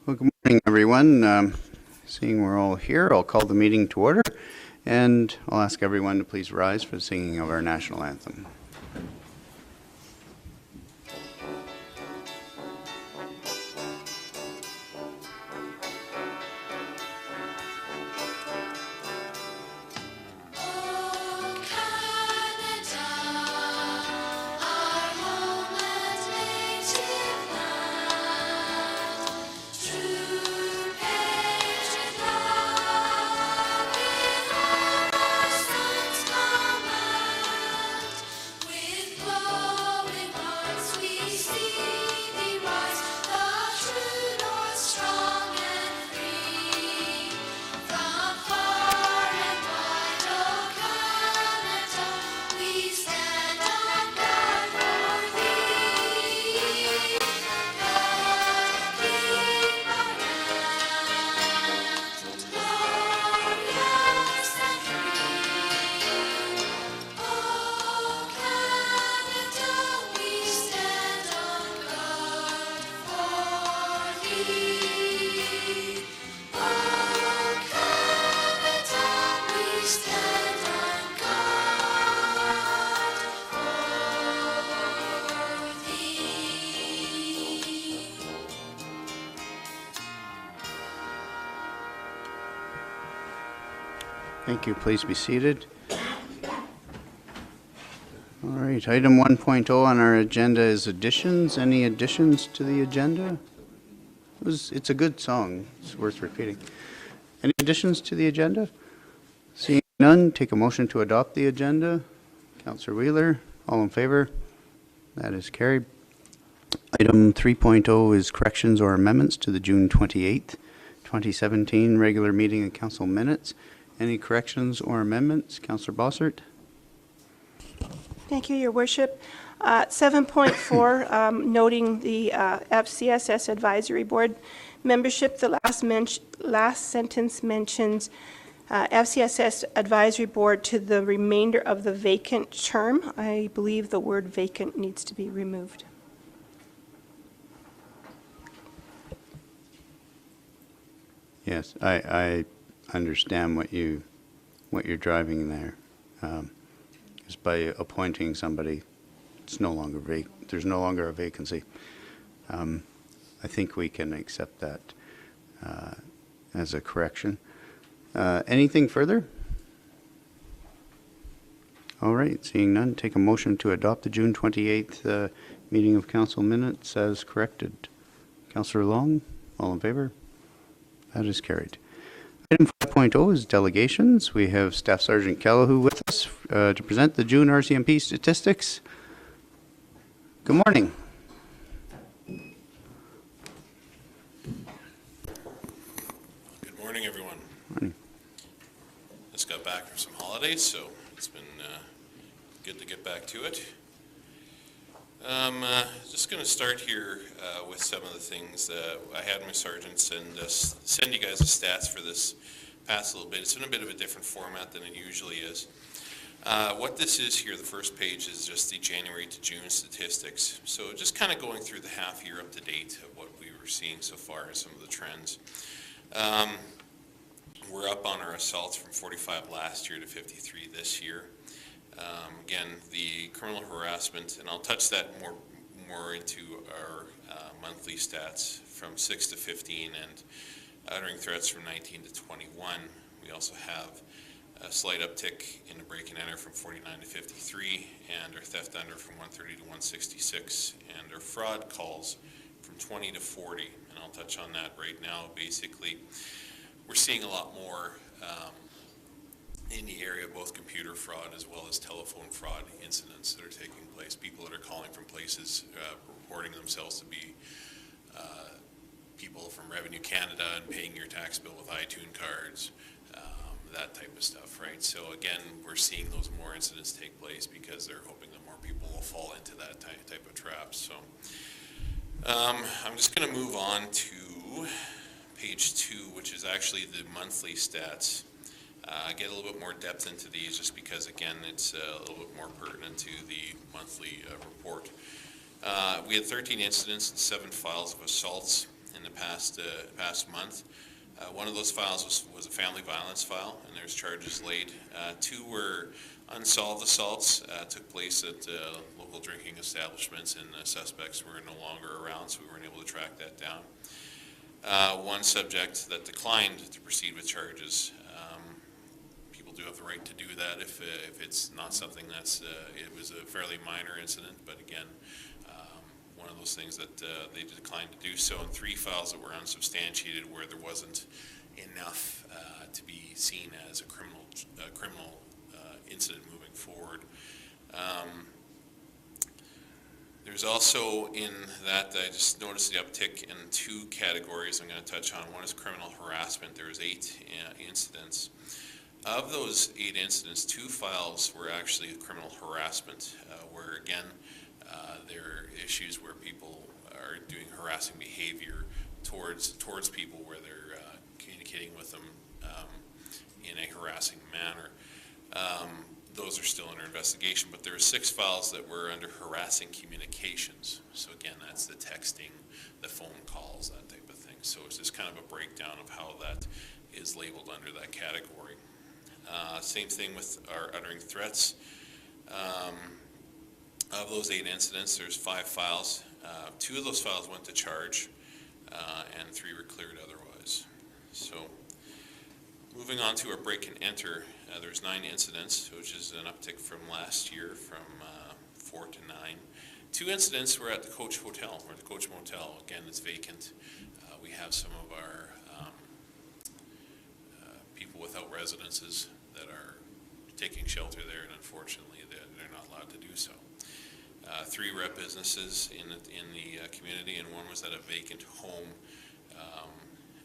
Well, good morning, everyone. Seeing we're all here, I'll call the meeting to order, and I'll ask everyone to please rise for the singing of our national anthem. Thank you. Please be seated. All right, item 1.0 on our agenda is additions. Any additions to the agenda? It's a good song. It's worth repeating. Any additions to the agenda? Seeing none, take a motion to adopt the agenda. Councillor Wheeler, all in favor? That is carried. Item 3.0 is corrections or amendments to the June 28th, 2017 regular meeting and council minutes. Any corrections or amendments? Councillor Bossert. Thank you, Your Worship. 7.4, noting the FCSS Advisory Board membership. The last sentence mentions FCSS Advisory Board to the remainder of the vacant term. I believe the word vacant needs to be removed. Yes, I understand what you're driving there. Just by appointing somebody, it's no longer there's no longer a vacancy. I think we can accept that as a correction. Anything further? All right, seeing none, take a motion to adopt the June 28th meeting of council minutes as corrected. Councillor Long, all in favor? That is carried. Item 5.0 is delegations. We have Staff Sergeant Callahoo with us to present the June RCMP statistics. Good morning. Good morning, everyone. Morning. Just got back from some holidays, so it's been good to get back to it. Just going to start here with some of the things that I had my sergeant send you guys the stats for this past little bit. It's in a bit of a different format than it usually is. What this is here, the first page, is just the January to June statistics. So just kind of going through the half year up to date of what we were seeing so far and some of the trends. We're up on our assaults from 45 last year to 53 this year. Again, the criminal harassment, and I'll touch that more into our monthly stats from 6 to 15 and uttering threats from 19 to 21. We also have a slight uptick in the break and enter from 49 to 53, and our theft under from 130 to 166, and our fraud calls from 20 to 40. And I'll touch on that right now. Basically, we're seeing a lot more in the area, both computer fraud as well as telephone fraud incidents that are taking place. People that are calling from places, reporting themselves to be people from Revenue Canada and paying your tax bill with iTunes cards, that type of stuff, right? So again, we're seeing those more incidents take place because they're hoping that more people will fall into that type of trap. So I'm just going to move on to page 2, which is actually the monthly stats. Get a little bit more depth into these just because, again, it's a little bit more pertinent to the monthly report. We had 13 incidents and 7 files of assaults, in the past month. One of those files was a family violence file, and there's charges laid. Two were unsolved assaults, took place at local drinking establishments, and the suspects were no longer around, so we weren't able to track that down. One subject that declined to proceed with charges. People do have the right to do that if it's not something that's, it was a fairly minor incident, but again, one of those things that they declined to do so, and 3 files that were unsubstantiated where there wasn't enough to be seen as a criminal incident moving forward. There's also in that, I just noticed the uptick in 2 categories I'm going to touch on. One is criminal harassment. There was 8 incidents. Of those 8 incidents, 2 files were actually criminal harassment, where again, there are issues where people are doing harassing behavior towards people, where they're communicating with them in a harassing manner. Those are still under investigation, but there are 6 files that were under harassing communications. So again, that's the texting, the phone calls, that type of thing. So it's just kind of a breakdown of how that is labeled under that category. Same thing with our uttering threats. Of those 8 incidents, there's 5 files. 2 of those files went to charge, and 3 were cleared otherwise. So, moving on to our break and enter, there's 9 incidents, which is an uptick from last year, from 4 to 9. 2 incidents were at the Coach Hotel, or the Coach Motel. Again, it's vacant. We have some of our people without residences that are taking shelter there, and unfortunately, they're not allowed to do so. 3 rep businesses in the community, and 1 was at a vacant home.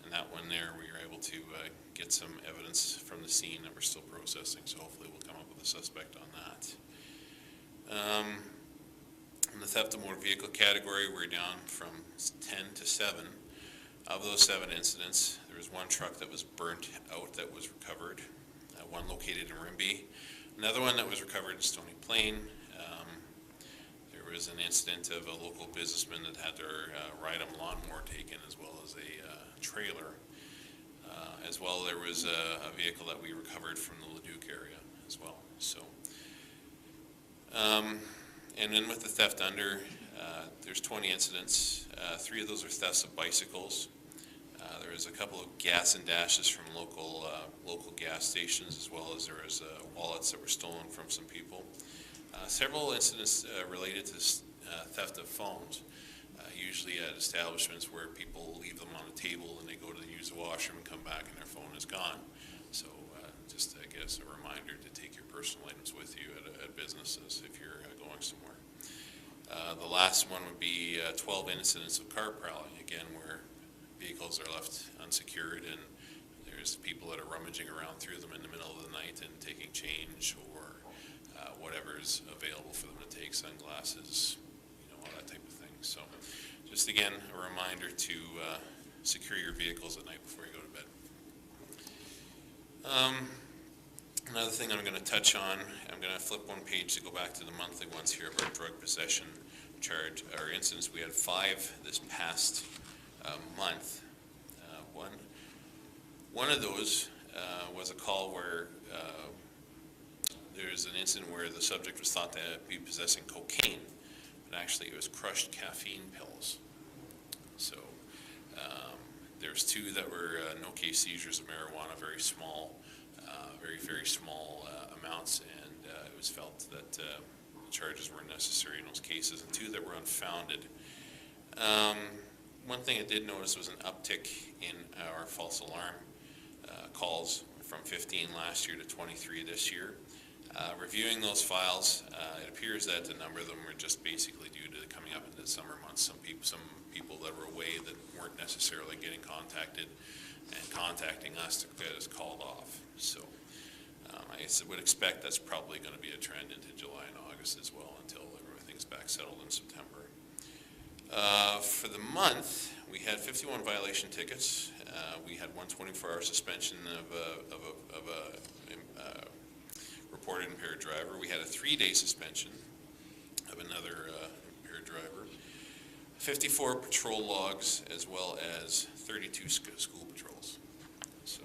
And that one there, we were able to get some evidence from the scene that we're still processing, so hopefully we'll come up with a suspect on that. In the theft of motor vehicle category, we're down from 10 to 7. Of those 7 incidents, there was 1 truck that was burnt out that was recovered, 1 located in Rimbey, another one that was recovered in Stony Plain. There was an incident of a local businessman that had their ride-em lawnmower taken, as well as a trailer. As well, there was a vehicle that we recovered from the Leduc area as well. So, and then with the theft under, there's 20 incidents. 3 of those are thefts of bicycles. There was a couple of gas and dashes from local gas stations, as well as there was wallets that were stolen from some people. Several incidents related to theft of phones, usually at establishments where people leave them on a table and they go to use the washroom and come back and their phone is gone. So just, I guess, a reminder to take your personal items with you at businesses if you're going somewhere. The last one would be 12 incidents of car prowling, again, where vehicles are left unsecured and there's people that are rummaging around through them in the middle of the night and taking change or whatever is available for them to take, sunglasses, all that type of thing. So just again, a reminder to secure your vehicles at night before you go to bed. Another thing I'm going to touch on, I'm going to flip one page to go back to the monthly ones here of our drug possession charge, our incidents. We had 5 this past month. One of those was a call where there's an incident where the subject was thought to be possessing cocaine, but actually it was crushed caffeine pills. So there's 2 that were no-case seizures of marijuana, very small, very small amounts, and it was felt that the charges weren't necessary in those cases, and 2 that were unfounded. One thing I did notice was an uptick in our false alarm calls from 15 last year to 23 this year. Reviewing those files, it appears that a number of them were just basically due to coming up into the summer months. Some people that were away that weren't necessarily getting contacted and contacting us to get us called off. So I would expect that's probably going to be a trend into July and August as well until everything's back settled in September. For the month, we had 51 violation tickets. We had 1 24-hour suspension of a reported impaired driver. We had a 3-day suspension of another impaired driver. 54 patrol logs, as well as 32 school patrols. So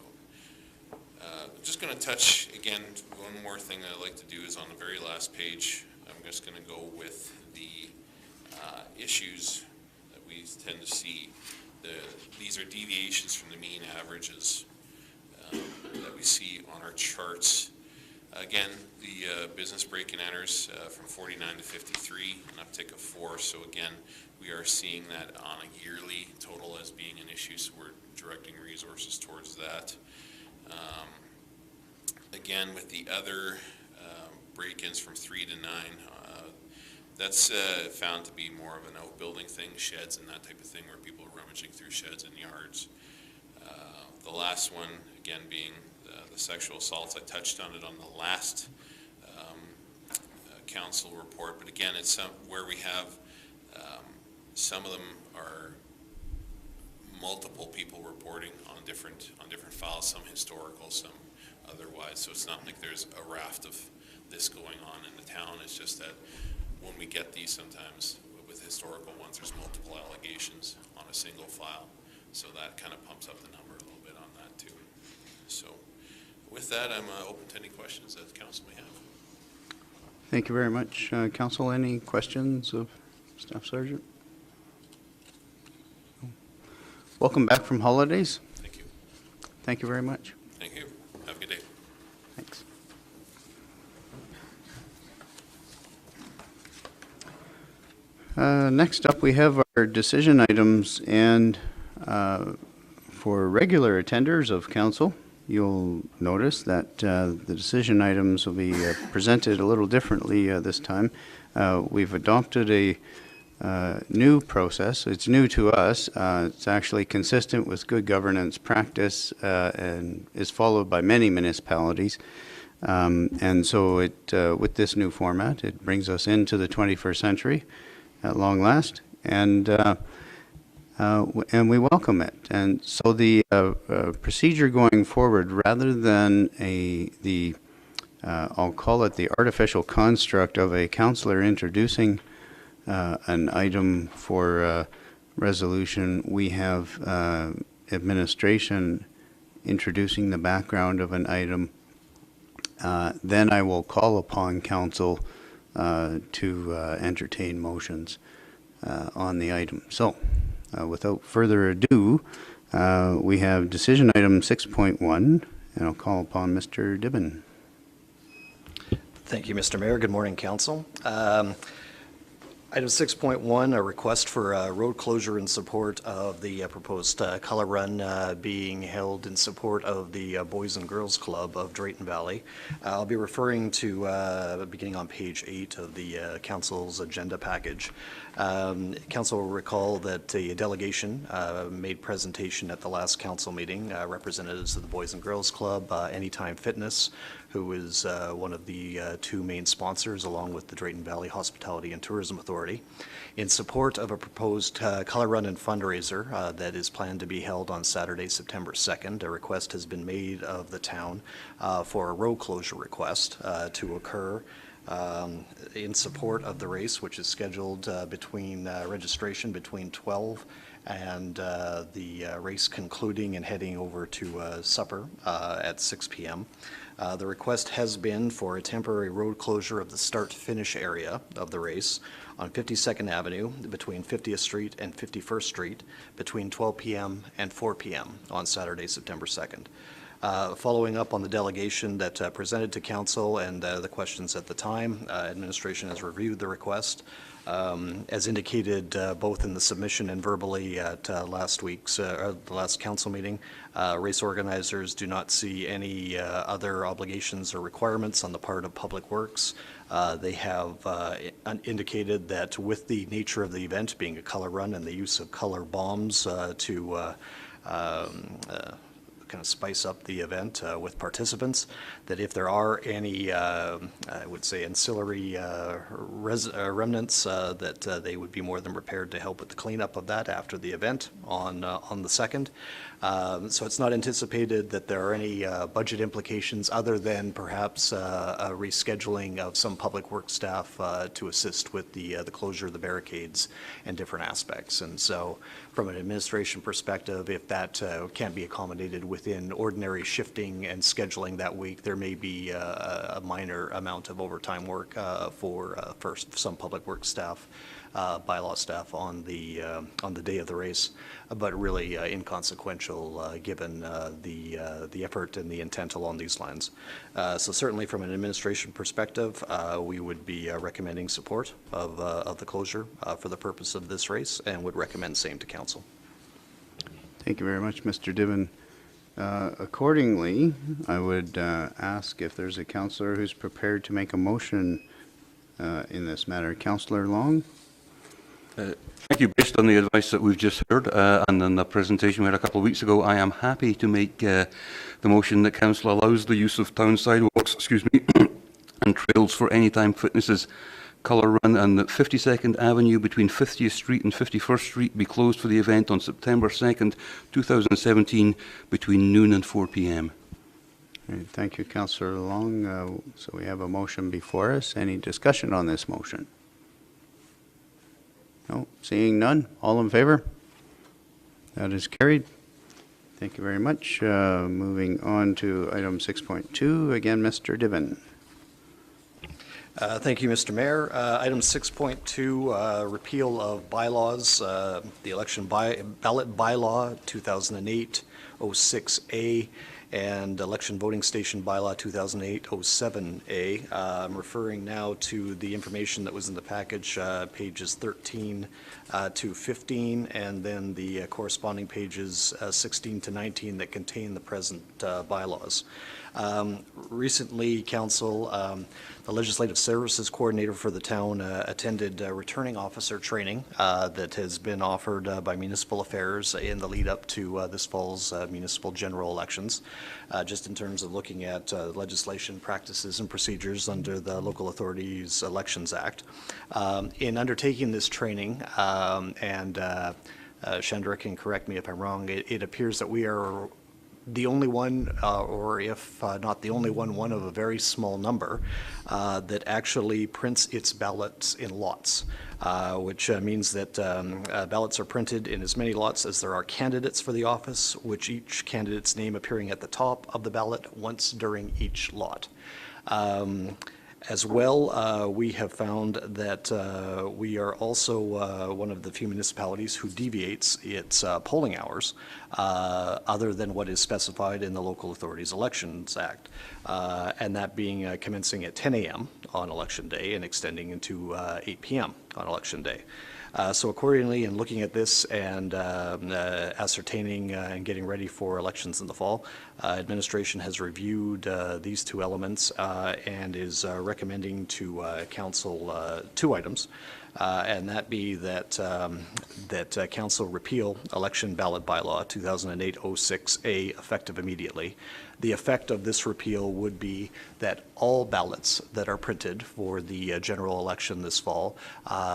I'm just going to touch, again, one more thing that I'd like to do is on the very last page, I'm just going to go with the issues that we tend to see. These are deviations from the mean averages that we see on our charts. Again, the business break and enters from 49 to 53, an uptick of 4. So again, we are seeing that on a yearly total as being an issue, so we're directing resources towards that. Again, with the other break-ins from 3 to 9, that's found to be more of an outbuilding thing, sheds and that type of thing, where people are rummaging through sheds and yards. The last one, again, being the sexual assaults. I touched on it on the last council report, but again, it's where we have some of them are multiple people reporting on different files, some historical, some otherwise. So it's not like there's a raft of this going on in the town. It's just that when we get these, sometimes with historical ones, there's multiple allegations on a single file. So that kind of pumps up the number a little bit on that too. So with that, I'm open to any questions that the council may have. Thank you very much. Council, any questions of Staff Sergeant? Welcome back from holidays. Thank you. Thank you very much. Thank you. Have a good day. Thanks. Next up, we have our decision items, and for regular attenders of council, you'll notice that the decision items will be presented a little differently this time. We've adopted a new process. It's new to us. It's actually consistent with good governance practice and is followed by many municipalities. And so it, with this new format, it brings us into the 21st century at long last, and we welcome it. And so the procedure going forward, rather than I'll call it the artificial construct of a councillor introducing an item for resolution, we have administration introducing the background of an item. Then I will call upon council to entertain motions on the item. So without further ado, we have decision item 6.1, and I'll call upon Mr. Dibben. Thank you, Mr. Mayor. Good morning, council. Item 6.1, a request for road closure in support of the proposed color run being held in support of the Boys and Girls Club of Drayton Valley. I'll be referring to beginning on page 8 of the council's agenda package. Council will recall that a delegation made presentation at the last council meeting, representatives of the Boys and Girls Club, Anytime Fitness, who is one of the two main sponsors, along with the Drayton Valley Hospitality and Tourism Authority, in support of a proposed color run and fundraiser that is planned to be held on Saturday, September 2nd. A request has been made of the town for a road closure request to occur in support of the race, which is scheduled between registration between 12 and the race concluding and heading over to supper at 6 p.m. The request has been for a temporary road closure of the start-finish area of the race on 52nd Avenue between 50th Street and 51st Street between 12 p.m. and 4 p.m. on Saturday, September 2nd. Following up on the delegation that presented to council and the questions at the time, administration has reviewed the request. As indicated both in the submission and verbally at last week's, the last council meeting, race organizers do not see any other obligations or requirements on the part of Public Works. They have indicated that with the nature of the event being a color run and the use of color bombs to kind of spice up the event with participants, that if there are any, I would say, ancillary remnants, that they would be more than prepared to help with the cleanup of that after the event on the 2nd. So it's not anticipated that there are any budget implications other than perhaps a rescheduling of some public works staff to assist with the closure of the barricades and different aspects. And so from an administration perspective, if that can't be accommodated within ordinary shifting and scheduling that week, there may be a minor amount of overtime work for some public works staff, bylaw staff on the day of the race, but really inconsequential given the effort and the intent along these lines. So certainly from an administration perspective, we would be recommending support of the closure for the purpose of this race and would recommend same to council. Thank you very much, Mr. Diven. Accordingly, I would ask if there's a councillor who's prepared to make a motion in this matter. Councillor Long? Thank you. Based on the advice that we've just heard and in the presentation we had a couple of weeks ago, I am happy to make the motion that council allows the use of town sidewalks, and trails for Anytime Fitness's colour run, and that 52nd Avenue between 50th Street and 51st Street be closed for the event on September 2nd, 2017 between noon and 4 p.m. Right, thank you, Councillor Long. So we have a motion before us. Any discussion on this motion? No, seeing none. All in favor? That is carried. Thank you very much. Moving on to item 6.2. Again, Mr. Diven. Thank you, Mr. Mayor. Item 6.2, repeal of bylaws, the election ballot bylaw 2008-06A and election voting station bylaw 2008-07A. I'm referring now to the information that was in the package, pages 13 to 15, and then the corresponding pages 16 to 19 that contain the present bylaws. Recently, Council, the Legislative Services Coordinator for the town attended returning officer training that has been offered by Municipal Affairs in the lead up to this fall's municipal general elections, just in terms of looking at legislation, practices, and procedures under the Local Authorities Elections Act. In undertaking this training, Chandra can correct me if I'm wrong, it appears that we are the only one, or if not the only one of a very small number that actually prints its ballots in lots, which means that ballots are printed in as many lots as there are candidates for the office, which each candidate's name appearing at the top of the ballot once during each lot. As well, we have found that we are also one of the few municipalities who deviates its polling hours other than what is specified in the Local Authorities Elections Act, and that being commencing at 10 a.m. on Election Day and extending into 8 p.m. on Election Day. So accordingly, in looking at this and ascertaining and getting ready for elections in the fall, administration has reviewed these two elements and is recommending to council two items, and that be that council repeal election ballot bylaw 2008-06A effective immediately. The effect of this repeal would be that all ballots that are printed for the general election this fall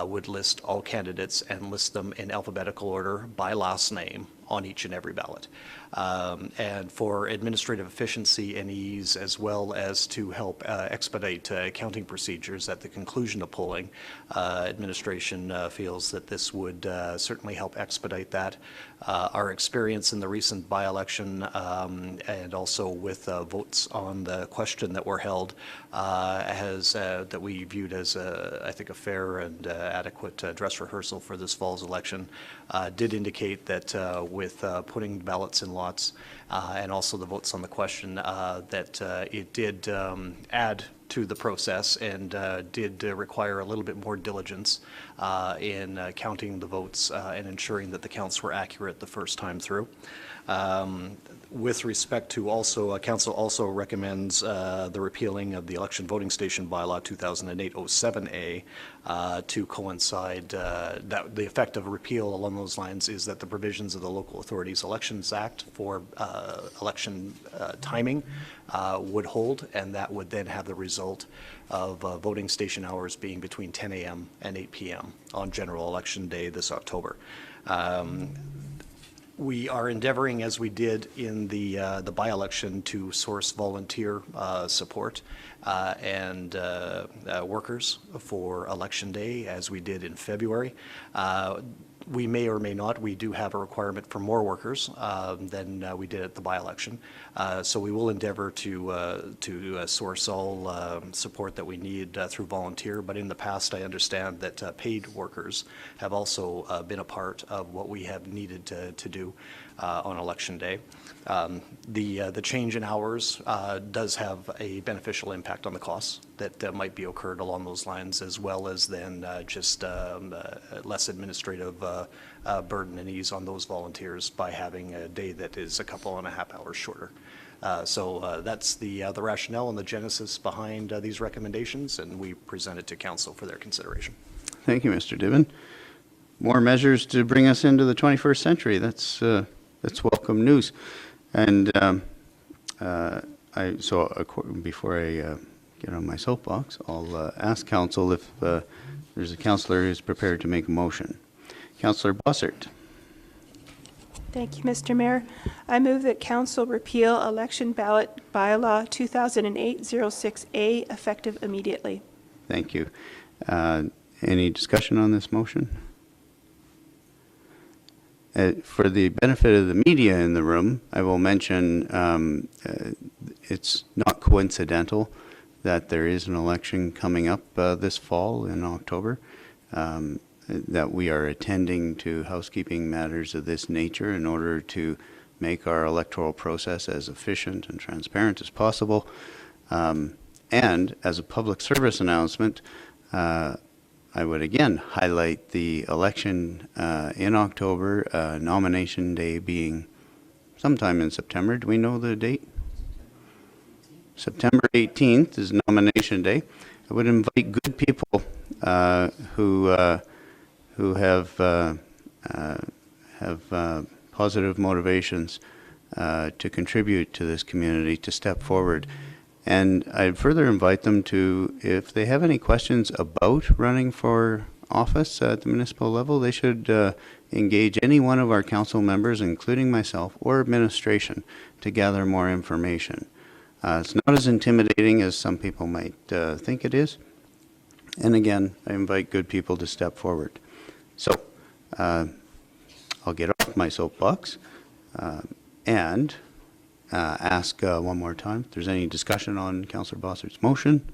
would list all candidates and list them in alphabetical order by last name on each and every ballot. And for administrative efficiency and ease, as well as to help expedite counting procedures at the conclusion of polling, administration feels that this would certainly help expedite that. Our experience in the recent by-election and also with votes on the question that were held has that we viewed as I think a fair and adequate dress rehearsal for this fall's election did indicate that with putting ballots in lots and also the votes on the question that it did add to the process and did require a little bit more diligence in counting the votes and ensuring that the counts were accurate the first time through. With respect to also, council also recommends the repealing of the election voting station bylaw 2008-07A to coincide, that the effect of repeal along those lines is that the provisions of the Local Authorities Elections Act for election timing would hold, and that would then have the result of voting station hours being between 10 a.m. and 8 p.m. on general election day this October. We are endeavoring, as we did in the by-election, to source volunteer support and workers for Election Day, as we did in February. We may or may not, we do have a requirement for more workers than we did at the by-election. So we will endeavor to source all support that we need through volunteer, but in the past, I understand that paid workers have also been a part of what we have needed to do on Election Day. The change in hours does have a beneficial impact on the costs that might be occurred along those lines, as well as then just less administrative burden and ease on those volunteers by having a day that is a couple and a half hours shorter. So that's the rationale and the genesis behind these recommendations, and we present it to council for their consideration. Thank you, Mr. Diven. More measures to bring us into the 21st century. That's welcome news. And before I get on my soapbox, I'll ask council if there's a councillor who's prepared to make a motion. Councillor Bossert. Thank you, Mr. Mayor. I move that council repeal election ballot bylaw 2008-06A effective immediately. Thank you. Any discussion on this motion? For the benefit of the media in the room, I will mention it's not coincidental that there is an election coming up this fall in October, that we are attending to housekeeping matters of this nature in order to make our electoral process as efficient and transparent as possible. And as a public service announcement, I would again highlight the election in October, nomination day being sometime in September. Do we know the date? September 18th is nomination day. I would invite good people who have positive motivations to contribute to this community to step forward. And I'd further invite them to, if they have any questions about running for office at the municipal level, they should engage any one of our council members, including myself, or administration, to gather more information. It's not as intimidating as some people might think it is. And again, I invite good people to step forward. So I'll get off my soapbox and ask one more time if there's any discussion on Councillor Bossert's motion.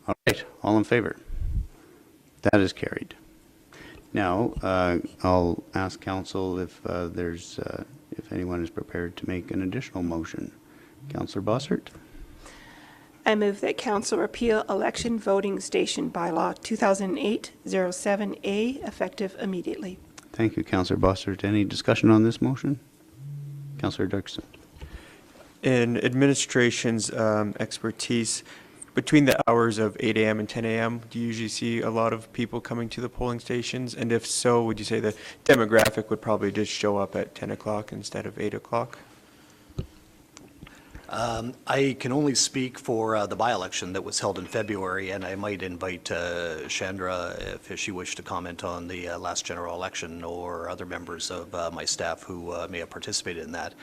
All right, all in favor? That is carried. Now, I'll ask council if if anyone is prepared to make an additional motion. Councillor Bossert. I move that council repeal election voting station bylaw 2008-07A effective immediately. Thank you, Councillor Bossert. Any discussion on this motion? Councillor Dirksen. In administration's expertise, between the hours of 8 a.m. and 10 a.m., do you usually see a lot of people coming to the polling stations? And if so, would you say the demographic would probably just show up at 10 o'clock instead of 8 o'clock? I can only speak for the by-election that was held in February, and I might invite Chandra if she wished to comment on the last general election, or other members of my staff who may have participated in that.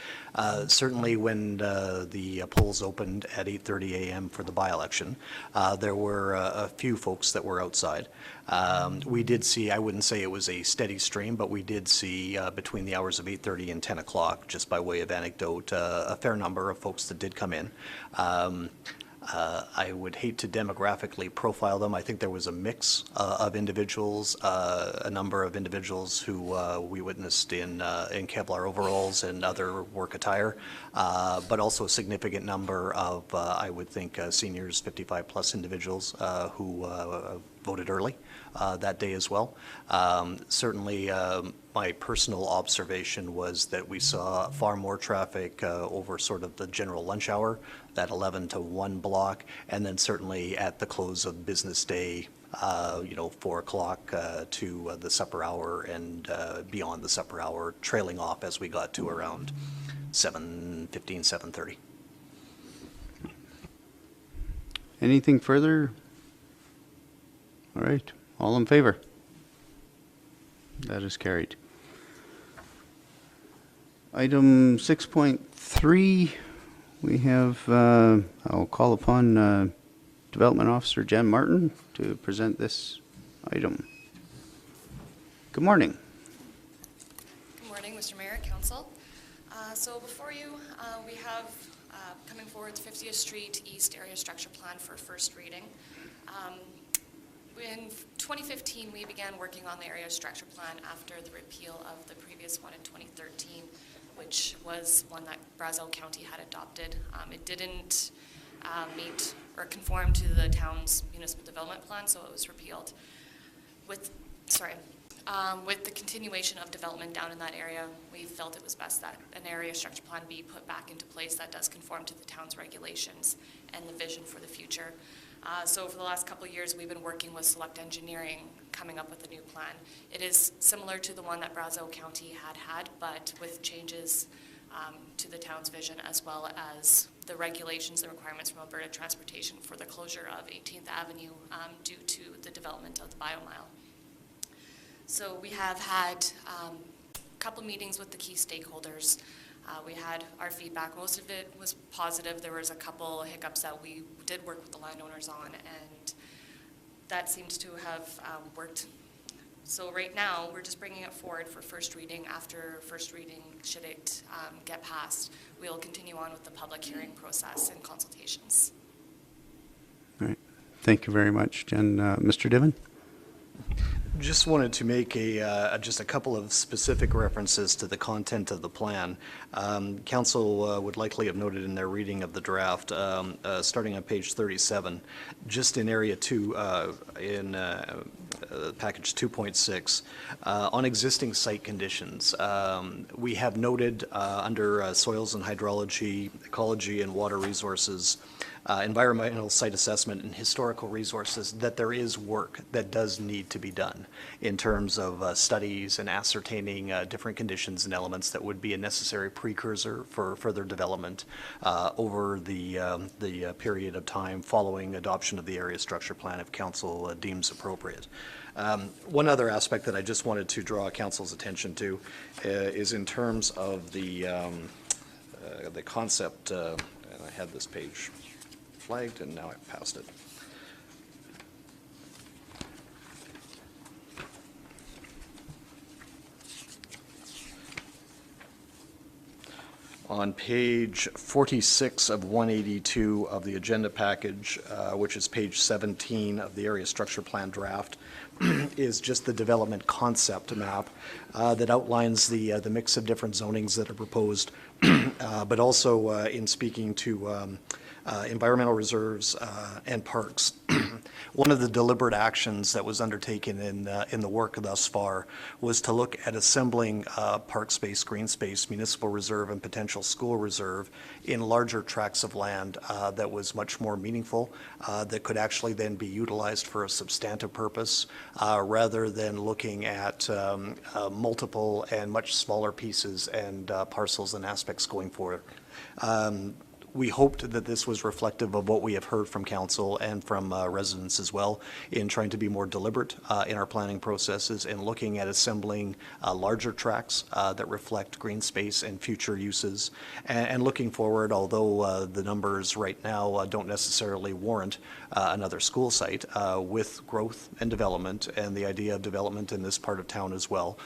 Certainly when the polls opened at 8:30 a.m. for the by-election, there were a few folks that were outside. We did see, I wouldn't say it was a steady stream, but we did see between the hours of 8:30 and 10 o'clock, just by way of anecdote, a fair number of folks that did come in. I would hate to demographically profile them. I think there was a mix of individuals, a number of individuals who we witnessed in Kevlar overalls and other work attire, but also a significant number of, I would think, seniors, 55-plus individuals who voted early that day as well. Certainly, my personal observation was that we saw far more traffic over sort of the general lunch hour, that 11 to 1 block, and then certainly at the close of business day, 4 o'clock to the supper hour and beyond the supper hour, trailing off as we got to around 7:15, 7:30. Anything further? All right, all in favor? That is carried. Item 6.3, we have, I'll call upon Development Officer Jen Martin to present this item. Good morning. Good morning, Mr. Mayor, Council. So before you, we have coming forward 50th Street East Area Structure Plan for first reading. In 2015, we began working on the area structure plan after the repeal of the previous one in 2013, which was one that Brazeau County had adopted. It didn't meet or conform to the town's municipal development plan, so it was repealed. With the continuation of development down in that area, we felt it was best that an area structure plan be put back into place that does conform to the town's regulations and the vision for the future. So for the last couple of years, we've been working with Select Engineering, coming up with a new plan. It is similar to the one that Brazeau County had, but with changes to the town's vision, as well as the regulations and requirements from Alberta Transportation for the closure of 18th Avenue due to the development of the BioMile. So we have had a couple meetings with the key stakeholders. We had our feedback. Most of it was positive. There was a couple hiccups that we did work with the landowners on, and that seems to have worked. So right now, we're just bringing it forward for first reading. After first reading, should it get passed, we'll continue on with the public hearing process and consultations. All right, thank you very much, Jen. Mr. Diven? Just wanted to make just a couple of specific references to the content of the plan. Council would likely have noted in their reading of the draft, starting on page 37, just in Area 2, in Package 2.6, on existing site conditions. We have noted under soils and hydrology, ecology and water resources, environmental site assessment and historical resources, that there is work that does need to be done in terms of studies and ascertaining different conditions and elements that would be a necessary precursor for further development over the period of time following adoption of the area structure plan if council deems appropriate. One other aspect that I just wanted to draw council's attention to is in terms of the concept, and I had this page flagged and now I've passed it. On page 46 of 182 of the agenda package, which is page 17 of the area structure plan draft, is just the development concept map that outlines the mix of different zonings that are proposed, but also in speaking to environmental reserves and parks. One of the deliberate actions that was undertaken in the work thus far was to look at assembling park space, green space, municipal reserve, and potential school reserve in larger tracts of land that was much more meaningful, that could actually then be utilized for a substantive purpose, rather than looking at multiple and much smaller pieces and parcels and aspects going forward. We hoped that this was reflective of what we have heard from council and from residents as well in trying to be more deliberate in our planning processes and looking at assembling larger tracts that reflect green space and future uses. And looking forward, although the numbers right now don't necessarily warrant another school site, with growth and development and the idea of development in this part of town as well,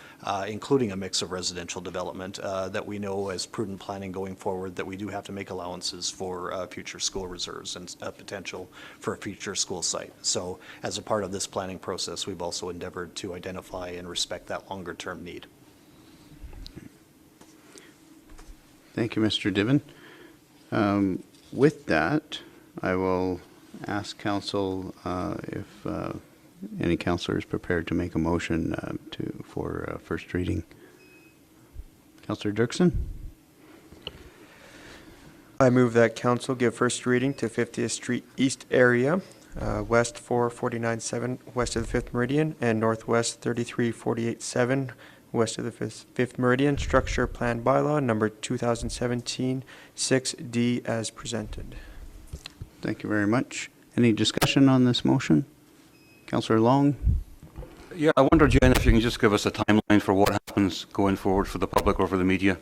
including a mix of residential development, that we know as prudent planning going forward that we do have to make allowances uses for future school reserves and potential for a future school site. So as a part of this planning process, we've also endeavored to identify and respect that longer-term need. Thank you, Mr. Diven. With that, I will ask council if any councillor is prepared to make a motion for first reading. Councillor Dirksen? I move that council give first reading to 50th Street East area, west 449-7 west of the 5th Meridian, and northwest 3348-7 west of the 5th Meridian, structure plan bylaw number 2017 6D as presented. Thank you very much. Any discussion on this motion? Councillor Long? Yeah, I wonder, Jen, if you can just give us a timeline for what happens going forward for the public or for the media?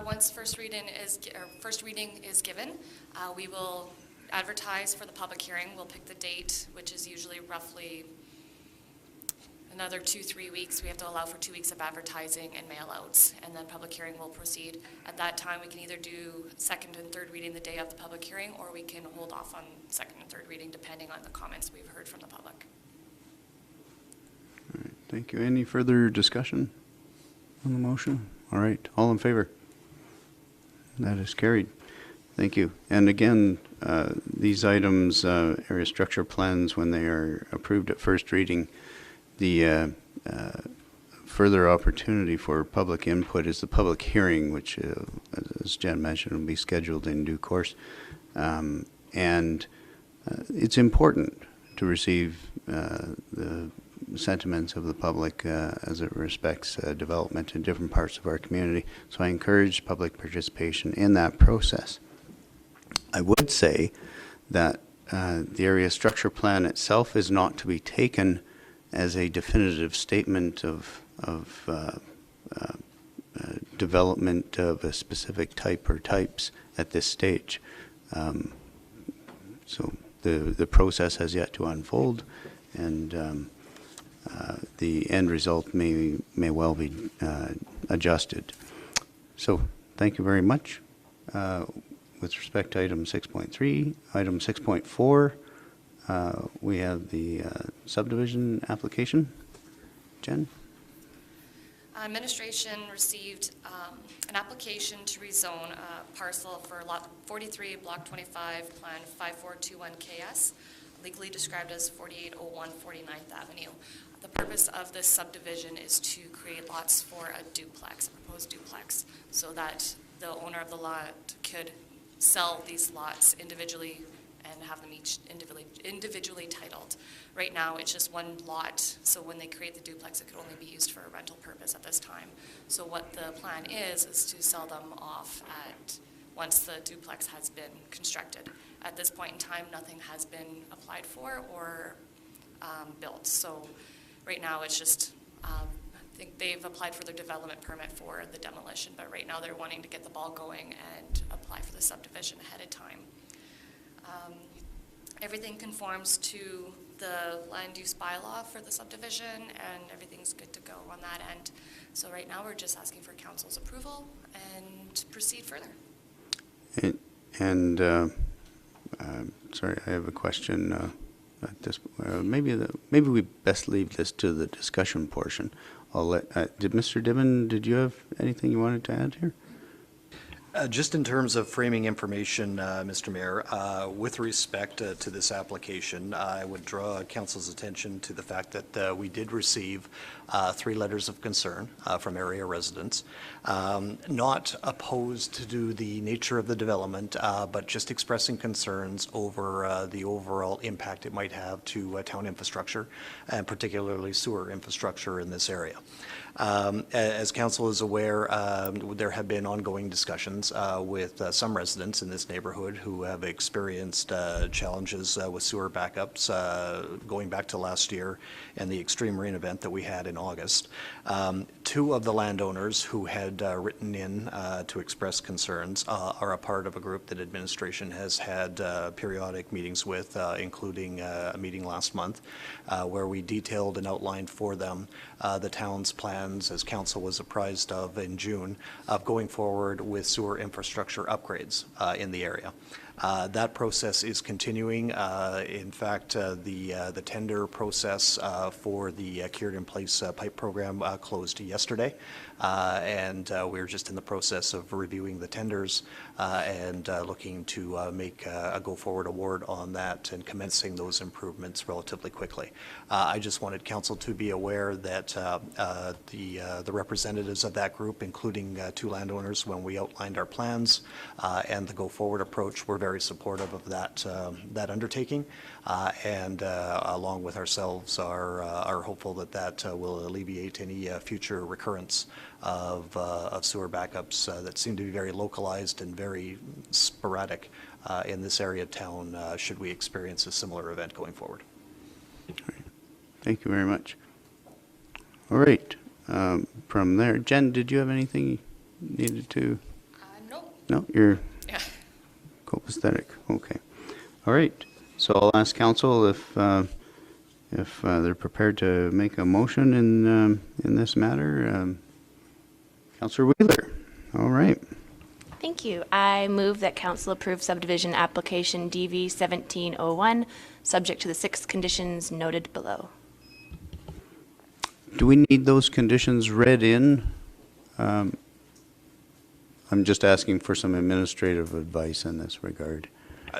Once first reading is given, we will advertise for the public hearing. We'll pick the date, which is usually roughly another 2-3 weeks. We have to allow for 2 weeks of advertising and mail outs, and then public hearing will proceed. At that time, we can either do second and third reading the day of the public hearing, or we can hold off on second and third reading depending on the comments we've heard from the public. All right, thank you. Any further discussion on the motion? All right, all in favor? That is carried. Thank you. And again, these items, area structure plans, when they are approved at first reading, the further opportunity for public input is the public hearing, which, as Jen mentioned, will be scheduled in due course. And it's important to receive the sentiments of the public as it respects development in different parts of our community. So I encourage public participation in that process. I would say that the area structure plan itself is not to be taken as a definitive statement of development of a specific type or types at this stage. So the process has yet to unfold, and the end result may well be adjusted. So thank you very much. With respect to item 6.3, item 6.4, we have the subdivision application. Jen? Administration received an application to rezone a parcel for lot 43, block 25, plan 5421 KS, legally described as 4801 49th Avenue. The purpose of this subdivision is to create lots for a duplex, a proposed duplex, so that the owner of the lot could sell these lots individually and have them each individually titled. Right now, it's just one lot, so when they create the duplex, it could only be used for a rental purpose at this time. So what the plan is to sell them off once the duplex has been constructed. At this point in time, nothing has been applied for or built. So right now, it's just, I think they've applied for their development permit for the demolition, but right now they're wanting to get the ball going and apply for the subdivision ahead of time. Everything conforms to the land use bylaw for the subdivision, and everything's good to go on that end. So right now, we're just asking for council's approval and proceed further. Sorry, I have a question. At this, maybe we best leave this to the discussion portion. I'll let. Did Mr. Diven? Did you have anything you wanted to add here? Just in terms of framing information, Mr. Mayor, with respect to this application, I would draw council's attention to the fact that we did receive 3 letters of concern from area residents, not opposed to the nature of the development, but just expressing concerns over the overall impact it might have to town infrastructure, and particularly sewer infrastructure in this area. As council is aware, there have been ongoing discussions with some residents in this neighborhood who have experienced challenges with sewer backups going back to last year and the extreme rain event that we had in August. 2 of the landowners who had written in to express concerns are a part of a group that administration has had periodic meetings with, including a meeting last month, where we detailed and outlined for them the town's plan plans, as council was apprised of in June, of going forward with sewer infrastructure upgrades in the area. That process is continuing. In fact, the tender process for the cured in place pipe program closed yesterday. And we're just in the process of reviewing the tenders and looking to make a go-forward award on that and commencing those improvements relatively quickly. I just wanted council to be aware that the representatives of that group, including two landowners, when we outlined our plans and the go-forward approach, were very supportive of that undertaking, and along with ourselves are hopeful that will alleviate any future recurrence of sewer backups that seem to be very localized and very sporadic in this area of town, should we experience a similar event going forward. Thank you very much. All right. From there, Jen, did you have anything you needed to? Nope. No, you're Yeah. copacetic. Okay. All right. So I'll ask council if they're prepared to make a motion in this matter. Councillor Wheeler. All right. Thank you. I move that council approve subdivision application DV 1701, subject to the 6 conditions noted below. Do we need those conditions read in? I'm just asking for some administrative advice in this regard.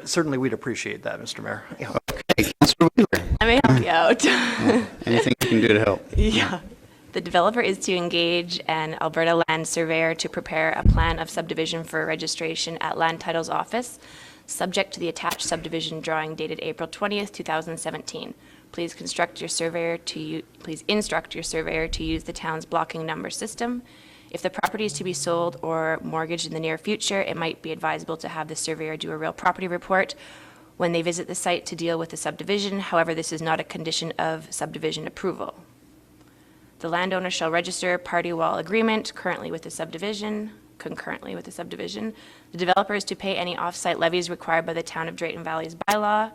Certainly, we'd appreciate that, Mr. Mayor. Yeah. Okay, Councillor Wheeler. I may help you out. Anything you can do to help? Yeah. The developer is to engage an Alberta land surveyor to prepare a plan of subdivision for registration at Land Titles Office, subject to the attached subdivision drawing dated April 20th, 2017. Please instruct your surveyor to use the town's blocking number system. If the property is to be sold or mortgaged in the near future, it might be advisable to have the surveyor do a real property report when they visit the site to deal with the subdivision. However, this is not a condition of subdivision approval. The landowner shall register party wall agreement concurrently with the subdivision. The developer is to pay any off-site levies required by the Town of Drayton Valley's bylaw.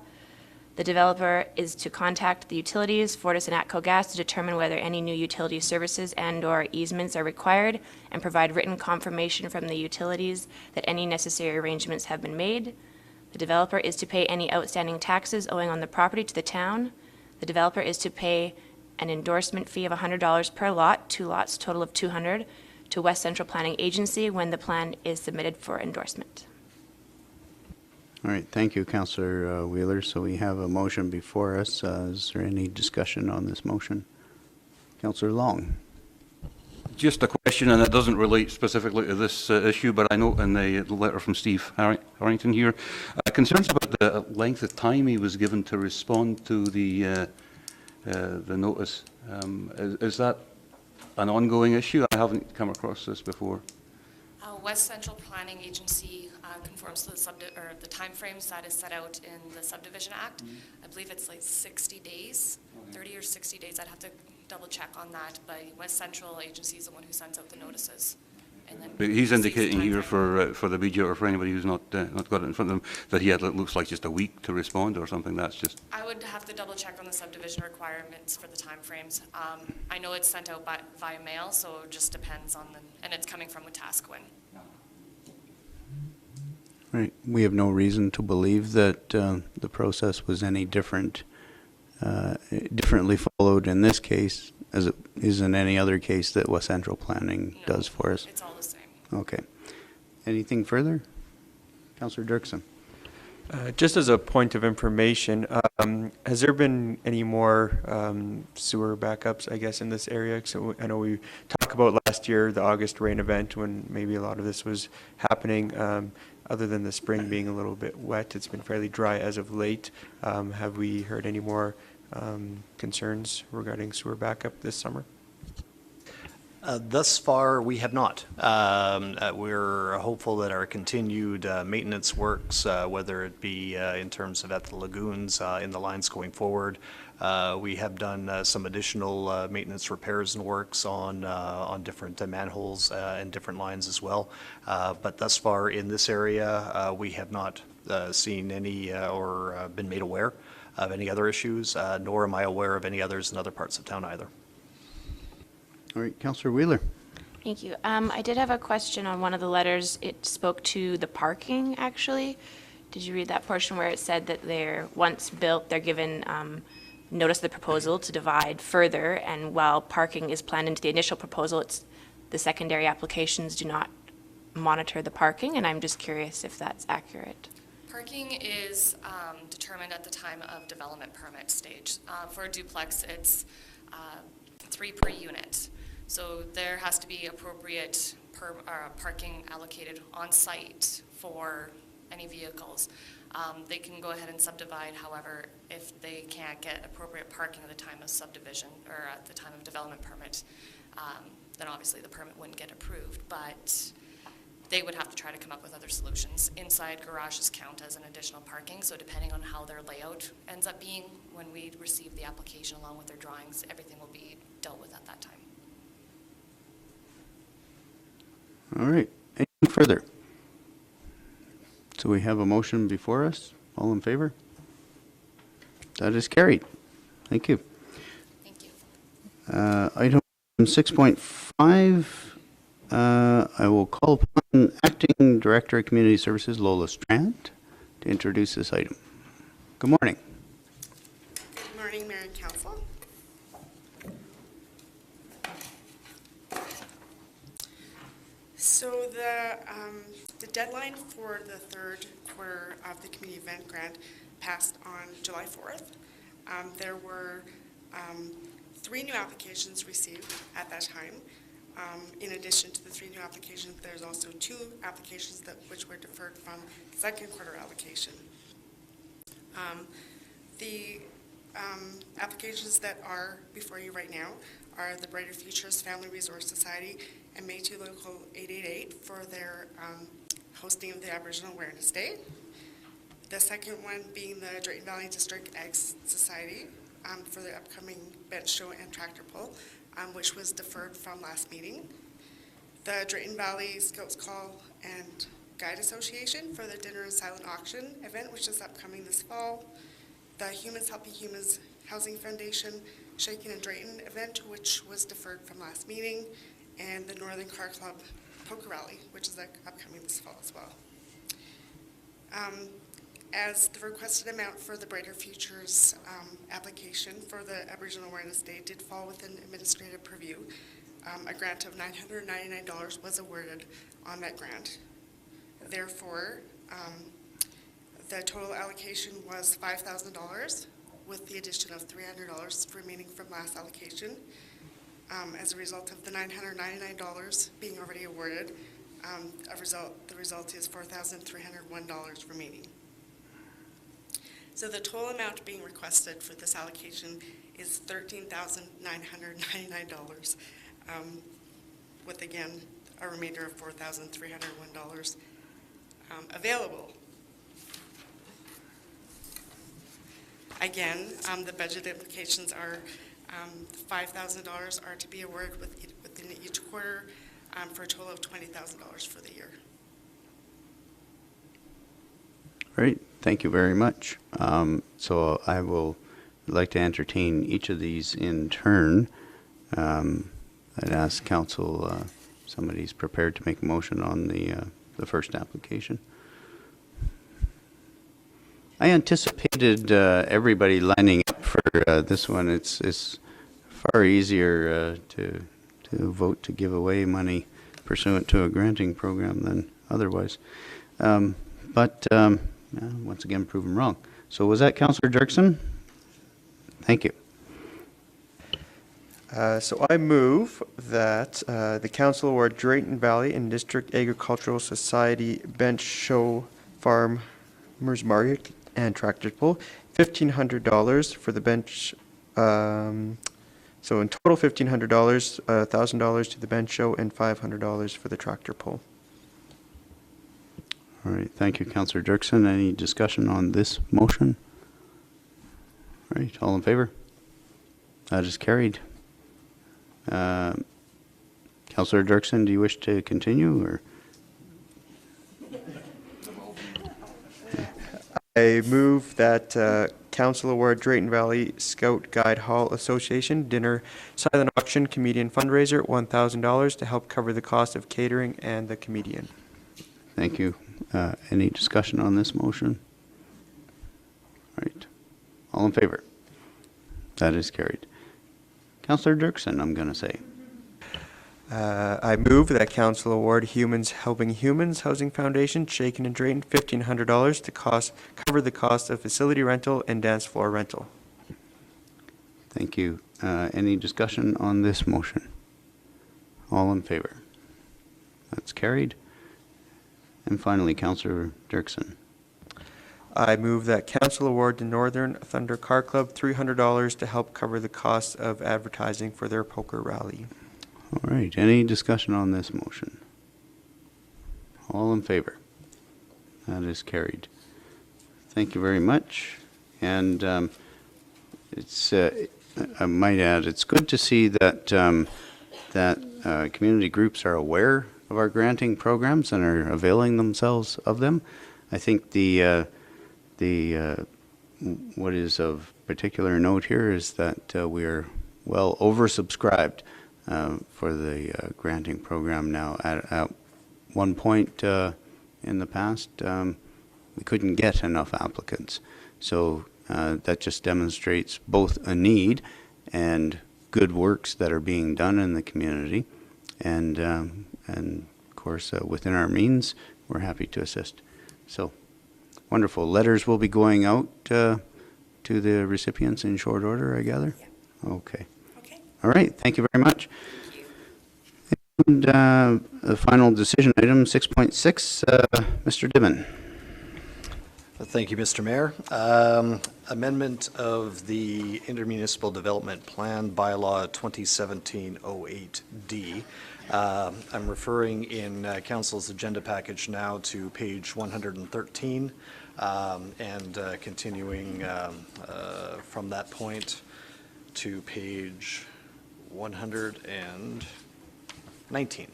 The developer is to contact the utilities, Fortis and Atco Gas, to determine whether any new utility services and/or easements are required and provide written confirmation from the utilities that any necessary arrangements have been made. The developer is to pay any outstanding taxes owing on the property to the town. The developer is to pay an endorsement fee of $100 per lot, 2 lots, total of $200, to West Central Planning Agency when the plan is submitted for endorsement. All right, thank you, Councillor Wheeler. So we have a motion before us. Is there any discussion on this motion? Councillor Long. Just a question, and it doesn't relate specifically to this issue, but I note in the letter from Steve Harrington here, concerns about the length of time he was given to respond to the notice. Is that an ongoing issue? I haven't come across this before. West Central Planning Agency conforms to the timeframes that is set out in the Subdivision Act. I believe it's like 60 days, 30 or 60 days. I'd have to double check on that, but West Central Agency is the one who sends out the notices. And then But he's sees the indicating here timeframe. for the BJ or for anybody who's not got it in front of them that he had, it looks like, just a week to respond or something. That's just... I would have to double check on the subdivision requirements for the timeframes. I know it's sent out via mail, so it just depends on and it's coming from Wetaskiwin. Right. We have no reason to believe that the process was any differently followed in this case as it is in any other case that West Central Planning No, does for us. It's all the same. Okay. Anything further? Councillor Dirksen. Just as a point of information, has there been any more sewer backups, I guess, in this area? So I know we talked about last year, the August rain event, when maybe a lot of this was happening. Other than the spring being a little bit wet, it's been fairly dry as of late. Have we heard any more concerns regarding sewer backup this summer? Thus far, we have not. We're hopeful that our continued maintenance works, whether it be in terms of at the lagoons, in the lines going forward. We have done some additional maintenance repairs and works on different manholes and different lines as well. But thus far in this area, we have not seen any or been made aware of any other issues, nor am I aware of any others in other parts of town either. All right, Councillor Wheeler. Thank you. I did have a question on one of the letters. It spoke to the parking, actually. Did you read that portion where it said that they're, once built, they're given notice of the proposal to divide further, and while parking is planned into the initial proposal, it's, the secondary applications do not monitor the parking, and I'm just curious if that's accurate. Parking is determined at the time of development permit stage. For a duplex, it's 3 per unit. So there has to be appropriate parking allocated on site for any vehicles. They can go ahead and subdivide, however, if they can't get appropriate parking at the time of subdivision or at the time of development permit, then obviously the permit wouldn't get approved. But they would have to try to come up with other solutions. Inside garages count as an additional parking, so depending on how their layout ends up being, when we receive the application along with their drawings, everything will be dealt with at that time. All right, anything further? So we have a motion before us. All in favor? That is carried. Thank you. Thank you. Item 6.5, I will call upon Acting Director of Community Services, Lola Strand, to introduce this item. Good morning. Good morning, Mayor and Council. So the deadline for the third quarter of the community event grant passed on July 4th. There were 3 new applications received at that time. In addition to the 3 new applications, there's also 2 applications which were deferred from the second quarter allocation. The applications that are before you right now are the Brighter Futures Family Resource Society and Métis Local 888 for their hosting of the Aboriginal Awareness Day. The second one being the Drayton Valley District Ag Society for the upcoming bench show and tractor pull, which was deferred from last meeting. The Drayton Valley Scouts Call and Guide Association for the Dinner and Silent Auction event, which is upcoming this fall. The Humans Helping Humans Housing Foundation Shakin' and Drayton event, which was deferred from last meeting. And the Northern Car Club Poker Rally, which is upcoming this fall as well. As the requested amount for the Brighter Futures application for the Aboriginal Awareness Day did fall within administrative purview, a grant of $999 was awarded on that grant. Therefore, the total allocation was $5,000 with the addition of $300 remaining from last allocation. As a result of the $999 being already awarded, the result is $4,301 remaining. So the total amount being requested for this allocation is $13,999, with again a remainder of $4,301 available. Again, the budget implications are $5,000 are to be awarded within each quarter for a total of $20,000 for the year. Great, thank you very much. So I will like to entertain each of these in turn. I'd ask council, somebody's prepared to make a motion on the first application. I anticipated everybody lining up for this one. It's far easier to vote to give away money pursuant to a granting program than otherwise. But once again, proven wrong. So was that Councillor Dirksen? Thank you. So I move that the council award Drayton Valley and District Agricultural Society Bench Show Farmers Market and Tractor Pull, $1,500 for the bench. So in total, $1,500, $1,000 to the bench show, and $500 for the tractor pull. All right, thank you, Councillor Dirksen. Any discussion on this motion? All right, all in favor? That is carried. Councillor Dirksen, do you wish to continue, or? I move that council award Drayton Valley Scout Guide Hall Association dinner silent auction comedian fundraiser $1,000 to help cover the cost of catering and the comedian. Thank you. Any discussion on this motion? All right. All in favor? That is carried. Councillor Dirksen, I'm going to say. I move that council award Humans Helping Humans Housing Foundation, Shaken and Drayton, $1,500 to cover the cost of facility rental and dance floor rental. Thank you. Any discussion on this motion? All in favor? That's carried. And finally, Councillor Dirksen. I move that council award the Northern Thunder Car Club $300 to help cover the cost of advertising for their poker rally. All right. Any discussion on this motion? All in favor? That is carried. Thank you very much. And I might add, it's good to see that community groups are aware of our granting programs and are availing themselves of them. I think what is of particular note here is that we are well oversubscribed for the granting program now. At one point in the past, we couldn't get enough applicants. So that just demonstrates both a need and good works that are being done in the community. And of course, within our means, we're happy to assist. So wonderful. Letters will be going out to the recipients in short order, I gather? Yeah. Okay. Okay. All right. Thank you very much. And the final decision item, 6.6, Mr. Diven. Thank you, Mr. Mayor. Amendment of the Intermunicipal Development Plan Bylaw 2017-08D. I'm referring in Council's agenda package now to page 113 and continuing from that point to page 119.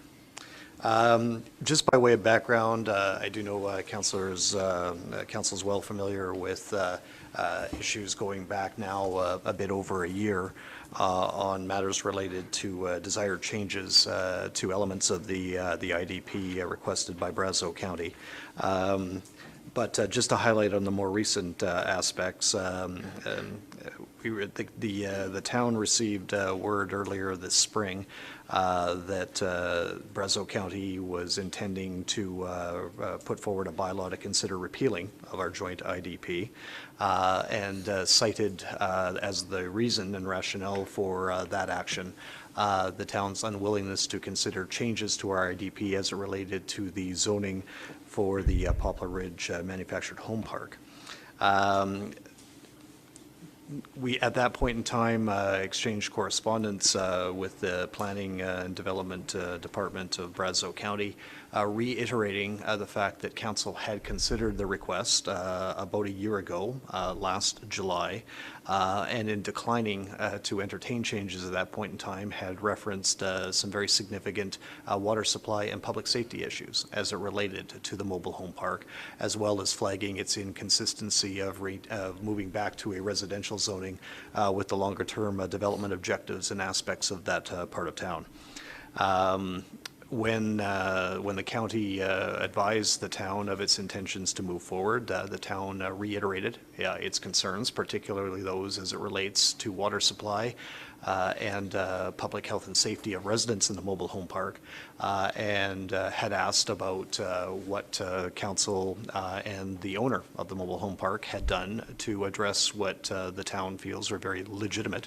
Just by way of background, I do know council's well familiar with issues going back now a bit over a year on matters related to desired changes to elements of the IDP requested by Brazeau County. But just to highlight on the more recent aspects, the town received word earlier this spring that Brazeau County was intending to put forward a bylaw to consider repealing of our joint IDP, and cited as the reason and rationale for that action the town's unwillingness to consider changes to our IDP as it related to the zoning for the Poplar Ridge Manufactured Home Park. We, at that point in time, exchanged correspondence with the Planning and Development Department of Brazeau County, reiterating the fact that Council had considered the request about a year ago, last July, and in declining to entertain changes at that point in time, had referenced some very significant water supply and public safety issues as it related to the mobile home park, as well as flagging its inconsistency of moving back to a residential zoning with the longer-term development objectives and aspects of that part of town. When the county advised the town of its intentions to move forward, the town reiterated its concerns, particularly those as it relates to water supply and public health and safety of residents in the mobile home park, and had asked about what council and the owner of the mobile home park had done to address what the town feels are very legitimate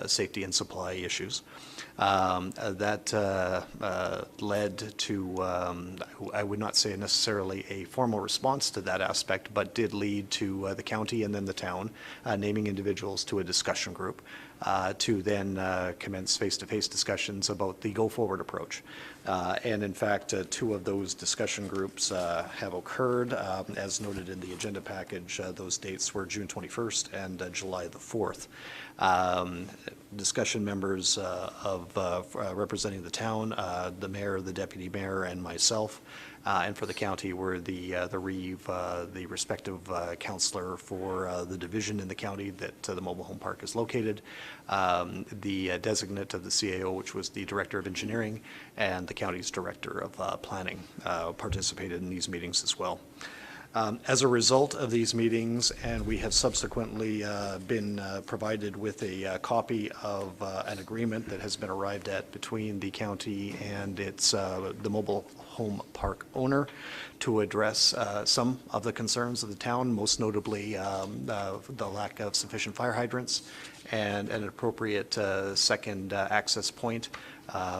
safety and supply issues. That led to, I would not say necessarily a formal response to that aspect, but did lead to the county and then the town naming individuals to a discussion group to then commence face-to-face discussions about the go-forward approach. And in fact, two of those discussion groups have occurred. As noted in the agenda package, those dates were June 21st and July the 4th. Discussion members of representing the town, the mayor, the deputy mayor, and myself And for the county, we're the REEV, the respective counselor for the division in the county that the mobile home park is located, the designate of the CAO, which was the director of engineering, and the county's director of planning participated in these meetings as well. As a result of these meetings, and we have subsequently been provided with a copy of an agreement that has been arrived at between the county and its the mobile home park owner to address some of the concerns of the town, most notably the lack of sufficient fire hydrants and an appropriate second access point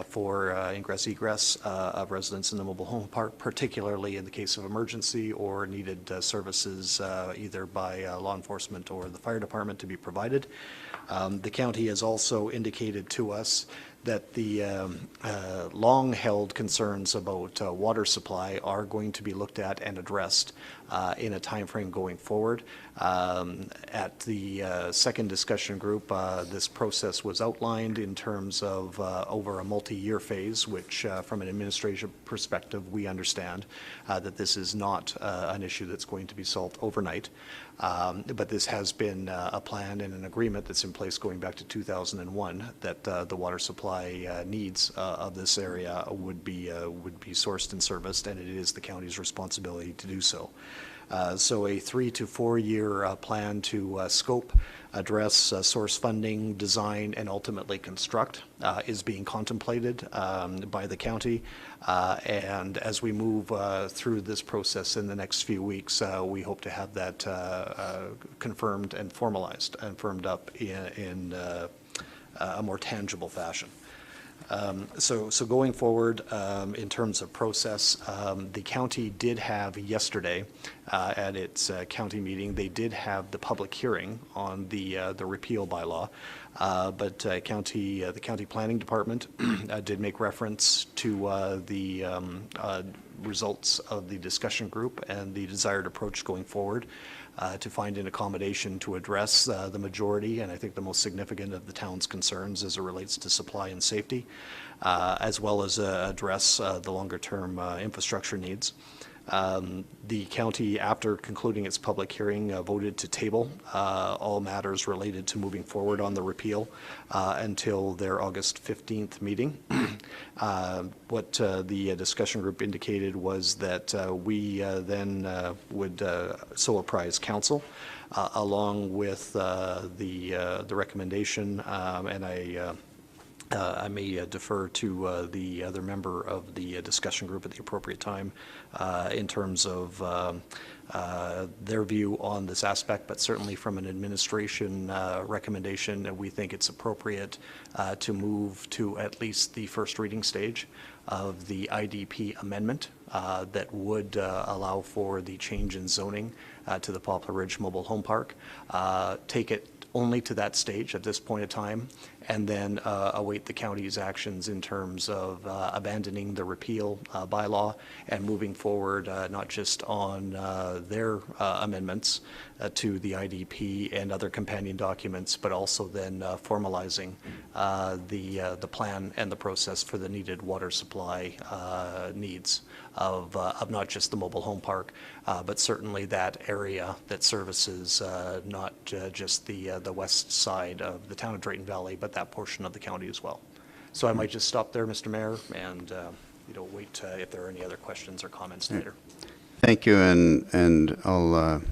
for ingress egress of residents in the mobile home park, particularly in the case of emergency or needed services either by law enforcement or the fire department to be provided. The county has also indicated to us that the long-held concerns about water supply are going to be looked at and addressed in a timeframe going forward. At the second discussion group, this process was outlined in terms of over a multi-year phase, which from an administrative perspective, we understand that this is not an issue that's going to be solved overnight. But this has been a plan and an agreement that's in place going back to 2001 that the water supply needs of this area would be sourced and serviced, and it is the county's responsibility to do so. So a 3 to 4 year plan to scope, address, source funding, design, and ultimately construct is being contemplated by the county. And as we move through this process in the next few weeks, we hope to have that confirmed and formalized and firmed up in a more tangible fashion. So going forward, in terms of process, the county did have yesterday at its county meeting, they did have the public hearing on the repeal bylaw, but the county planning department did make reference to the results of the discussion group and the desired approach going forward to find an accommodation to address the majority and I think the most significant of the town's concerns as it relates to supply and safety, as well as address the longer-term infrastructure needs. The county, after concluding its public hearing, voted to table all matters related to moving forward on the repeal until their August 15th meeting. What the discussion group indicated was that we then would so apprise council along with the recommendation, and I may defer to the other member of the discussion group at the appropriate time in terms of their view on this aspect, but certainly from an administration recommendation, we think it's appropriate to move to at least the first reading stage of the IDP amendment that would allow for the change in zoning to the Poplar Ridge Mobile Home Park. Take it only to that stage at this point in time, and then await the county's actions in terms of abandoning the repeal bylaw and moving forward not just on their amendments to the IDP and other companion documents, but also then formalizing the plan and the process for the needed water supply needs of not just the mobile home park, but certainly that area that services not just the west side of the town of Drayton Valley, but that portion of the county as well. So I might just stop there, Mr. Mayor, and wait if there are any other questions or comments later. Thank you, and I'll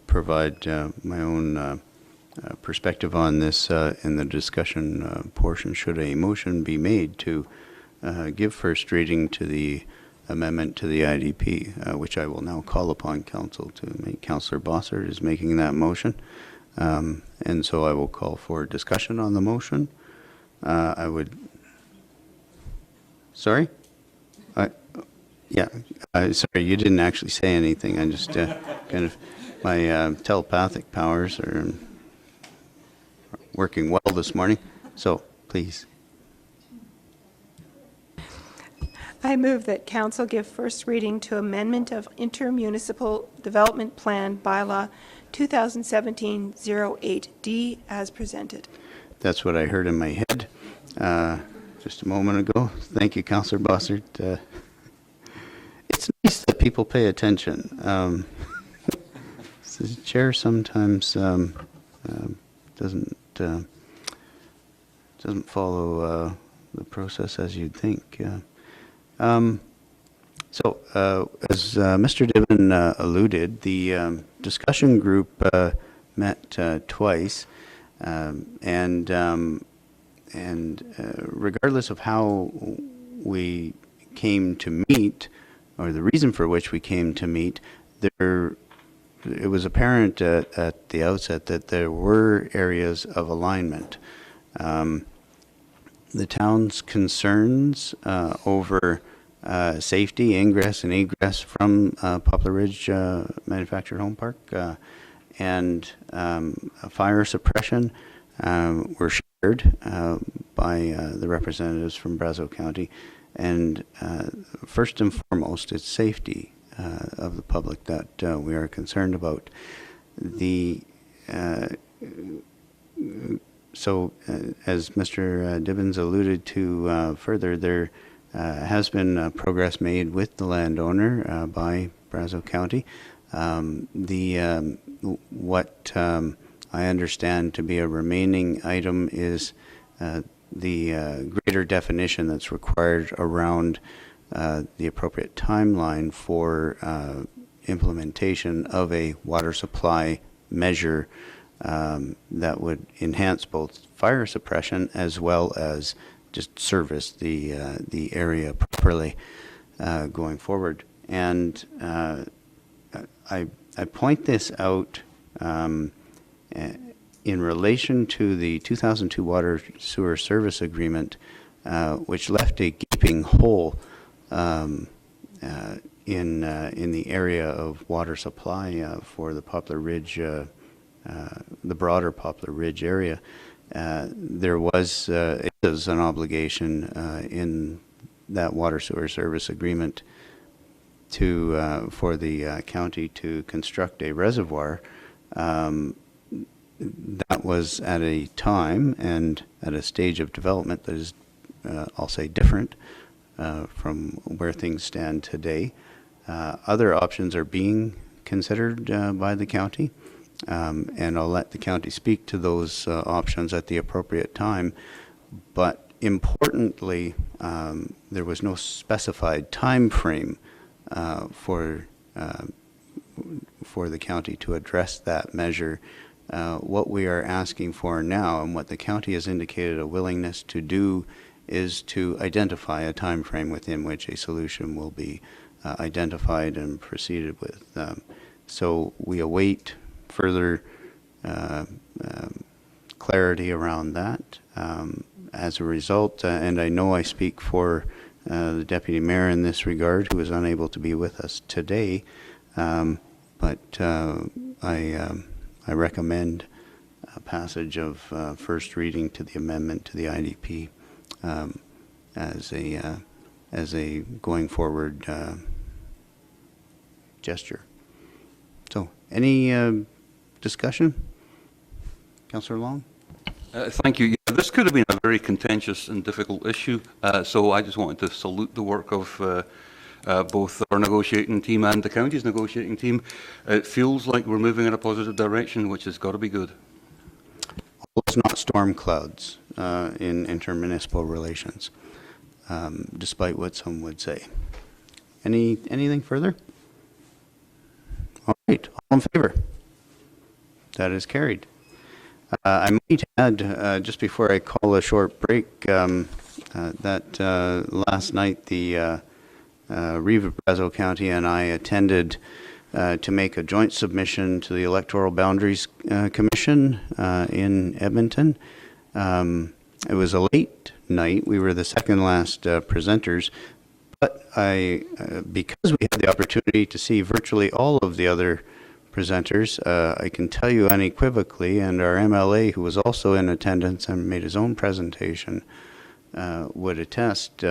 provide my own perspective on this in the discussion portion. Should a motion be made to give first reading to the amendment to the IDP, which I will now call upon council to make. Councillor Bossert is making that motion. And so I will call for discussion on the motion. I would, sorry? Sorry, you didn't actually say anything. I just kind of, my telepathic powers are working well this morning. So please. I move that council give first reading to amendment of intermunicipal development plan bylaw 2017-08D as presented. That's what I heard in my head just a moment ago. Thank you, Councillor Bossert. It's people pay attention. The chair sometimes doesn't follow the process as you'd think. So, as Mr. Diven alluded, the discussion group met twice, and regardless of how we came to meet, or the reason for which we came to meet, it was apparent at the outset that there were areas of alignment. The town's concerns over safety, ingress and egress from Poplar Ridge Manufactured Home Park and fire suppression were shared by the representatives from Brazeau County. And first and foremost, it's safety of the public that we are concerned about. So, as Mr. Dibbins alluded to further, there has been progress made with the landowner by Brazeau County. What I understand to be a remaining item is the greater definition that's required around the appropriate timeline for implementation of a water supply measure that would enhance both fire suppression as well as just service the area properly going forward. And I point this out in relation to the 2002 Water Sewer Service Agreement, which left a gaping hole in the area of water supply for the Poplar Ridge, the broader Poplar Ridge area. There is an obligation in that Water Sewer Service Agreement for the county to construct a reservoir. That was at a time and at a stage of development that is, I'll say, different from where things stand today. Other options are being considered by the county, and I'll let the county speak to those options at the appropriate time. But importantly, there was no specified time frame for the county to address that measure. What we are asking for now, and what the county has indicated a willingness to do, is to identify a time frame within which a solution will be identified and proceeded with. So we await further clarity around that. As a result, and I know I speak for the Deputy Mayor in this regard, who is unable to be with us today, but I recommend a passage of first reading to the amendment to the IDP as a going forward gesture. So, any discussion? Councillor Long? Thank you. Yeah, this could have been a very contentious and difficult issue, so I just wanted to salute the work of both our negotiating team and the county's negotiating team. It feels like we're moving in a positive direction, which has got to be good. It's not storm clouds in intermunicipal relations, despite what some would say. Anything further? All right, all in favor? That is carried. I might add, just before I call a short break, that last night the Reeve of Brazeau County and I attended to make a joint submission to the Electoral Boundaries Commission in Edmonton. It was a late night. We were the second last presenters, but because we had the opportunity to see virtually all of the other presenters, I can tell you unequivocally, and our MLA, who was also in attendance and made his own presentation, would attest,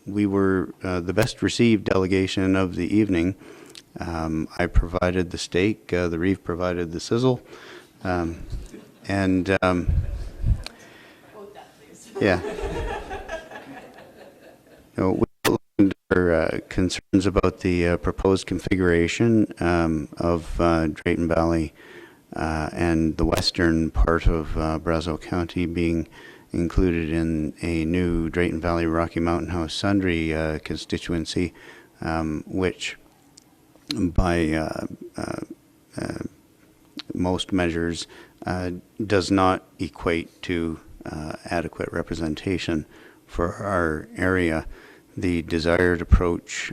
we were the best received delegation of the evening. I provided the steak, the Reeve provided the sizzle, and yeah. No, we outlined were concerns about the proposed configuration of Drayton Valley and the western part of Brazeau County being included in a new Drayton Valley Rocky Mountain House Sundre constituency, which by most measures does not equate to adequate representation for our area. The desired approach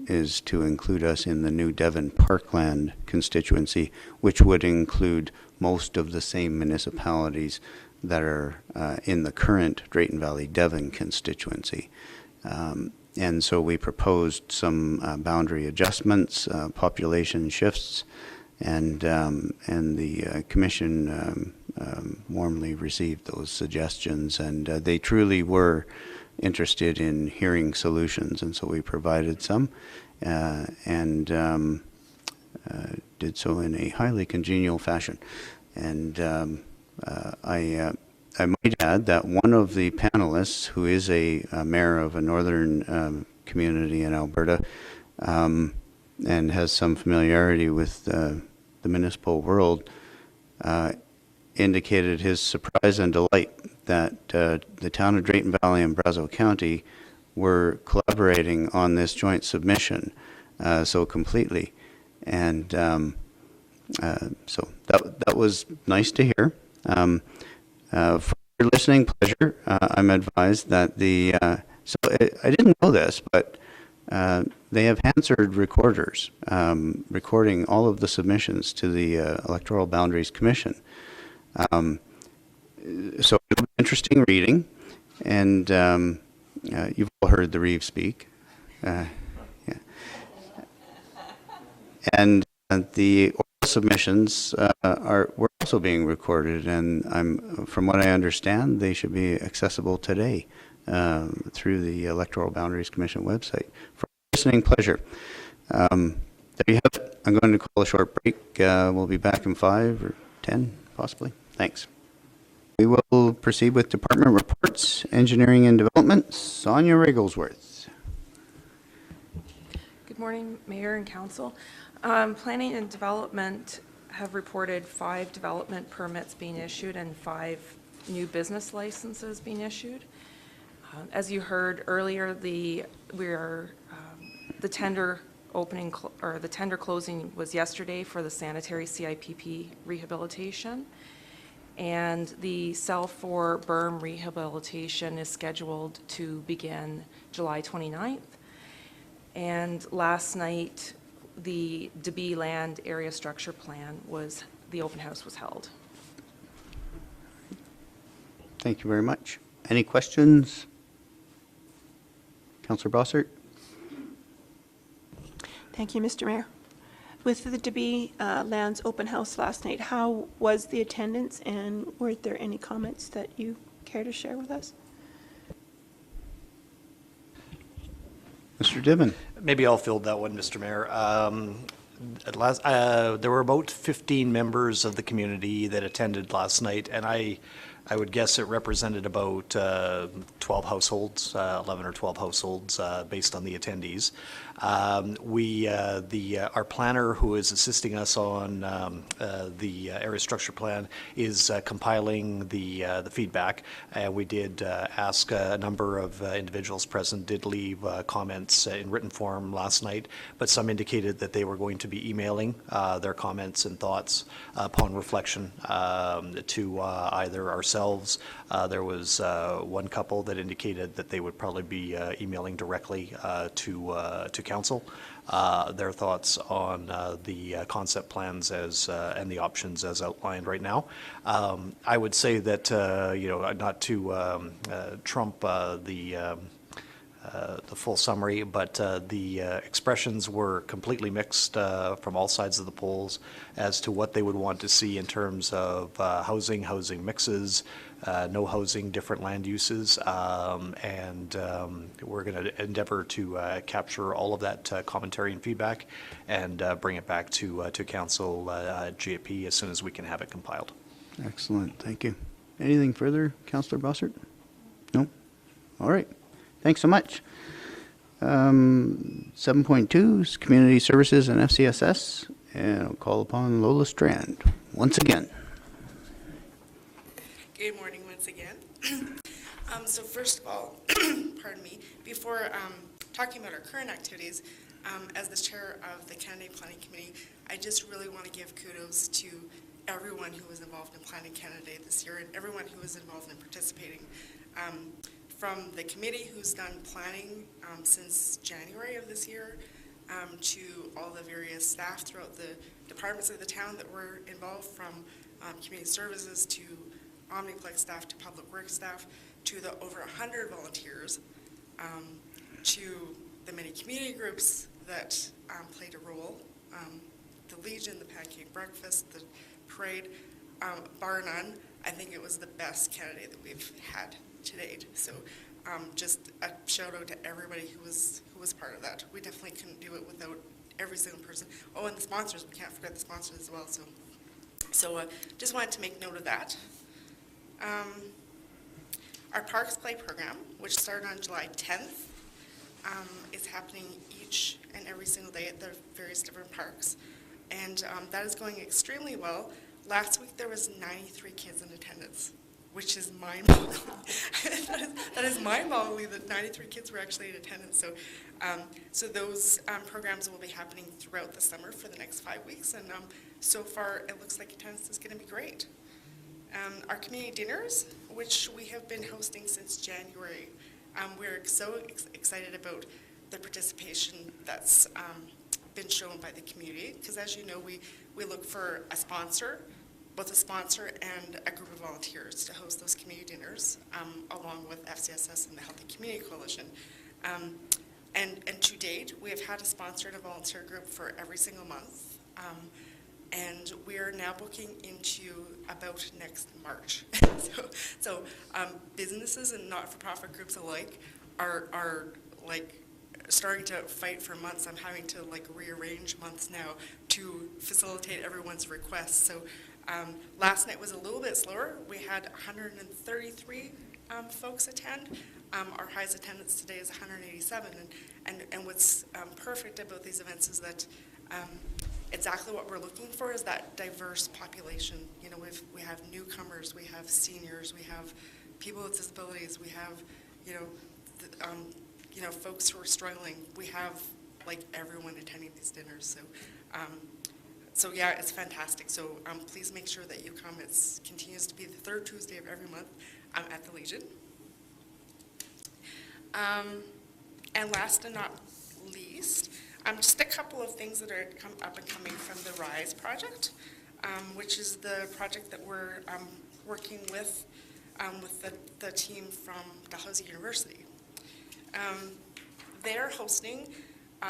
is to include us in the new Devon Parkland constituency, which would include most of the same municipalities that are in the current Drayton Valley Devon constituency. And so we proposed some boundary adjustments, population shifts, and the commission warmly received those suggestions, and they truly were interested in hearing solutions, and so we provided some, and did so in a highly congenial fashion. And I might add that one of the panelists, who is a mayor of a northern community in Alberta, and has some familiarity with the municipal world, indicated his surprise and delight that the town of Drayton Valley and Brazeau County were collaborating on this joint submission so completely. And so that was nice to hear. For your listening pleasure, I'm advised that so I didn't know this, but they have Hansard recorders recording all of the submissions to the Electoral Boundaries Commission. So interesting reading, and you've all heard the Reeve speak. Yeah. And the oral submissions were also being recorded, and from what I understand, they should be accessible today through the Electoral Boundaries Commission website. For listening pleasure. There you have it. I'm going to call a short break. We'll be back in 5 or 10, possibly. Thanks. We will proceed with department reports, engineering and development. Sonia Rigglesworth. Good morning, Mayor and Council. Planning and Development have reported 5 development permits being issued and 5 new business licenses being issued. As you heard earlier, the tender opening or the tender closing was yesterday for the sanitary CIPP rehabilitation, and the Cell 4 berm rehabilitation is scheduled to begin July 29th. And last night, the DeBee Land Area Structure Plan the open house was held. Thank you very much. Any questions? Councillor Bossert? Thank you, Mr. Mayor. With the DeBee Lands open house last night, how was the attendance, and were there any comments that you care to share with us? Mr. Diven? Maybe I'll field that one, Mr. Mayor. There were about 15 members of the community that attended last night, and I would guess it represented about 12 households, 11 or 12 households, based on the attendees. Our planner, who is assisting us on the area structure plan, is compiling the feedback. We did ask a number of individuals present, did leave comments in written form last night, but some indicated that they were going to be emailing their comments and thoughts upon reflection to either ourselves. There was one couple that indicated that they would probably be emailing directly to council their thoughts on the concept plans and the options as outlined right now. I would say that not to trump the full summary, but the expressions were completely mixed from all sides of the polls as to what they would want to see in terms of housing mixes, no housing, different land uses, and we're going to endeavor to capture all of that commentary and feedback and bring it back to council GAP as soon as we can have it compiled. Excellent. Thank you. Anything further, Councillor Bossert? No? All right. Thanks so much. 7.2 is Community Services and FCSS, and I'll call upon Lola Strand once again. Good morning once again. So first of all, pardon me, before talking about our current activities, as the chair of the Canada Planning Committee, I just really want to give kudos to everyone who was involved in Planning Canada Day this year and everyone who was involved in participating. From the committee who's done planning since January of this year, to all the various staff throughout the departments of the town that were involved, from community services to Omniplex staff to public works staff, to the over 100 volunteers, to the many community groups that played a role, the Legion, the Pancake Breakfast, the parade, bar none. I think it was the best Canada Day that we've had to date. So just a shout out to everybody who was part of that. We definitely couldn't do it without every single person. Oh, and the sponsors, we can't forget the sponsors as well. So just wanted to make note of that. Our Parks Play program, which started on July 10th, is happening each and every single day at the various different parks. And that is going extremely well. Last week there was 93 kids in attendance, which is mind-boggling. that is mind-boggling that 93 kids were actually in attendance. So, so those programs will be happening throughout the summer for the next 5 weeks. And so far it looks like attendance is going to be great. Our community dinners, which we have been hosting since January, we're so excited about the participation that's been shown by the community, because as you know, we look for a sponsor, both a sponsor and a group of volunteers to host those community dinners, along with FCSS and the Healthy Community Coalition. And to date, we have had a sponsor and a volunteer group for every single month. And we are now booking into about next March. so businesses and not-for-profit groups alike are like starting to fight for months. I'm having to like rearrange months now to facilitate everyone's requests. So last night was a little bit slower. We had 133 folks attend. Our highest attendance today is 187. And what's perfect about these events is that exactly what we're looking for is that diverse population. You know, we have newcomers, we have seniors, we have people with disabilities, we have, folks who are struggling. We have like everyone attending these dinners. So yeah, it's fantastic. So please make sure that you come. It continues to be the third Tuesday of every month at the Legion. And last and not least, just a couple of things that are up and coming from the RISE project, which is the project that we're working with the team from Dalhousie University. They're hosting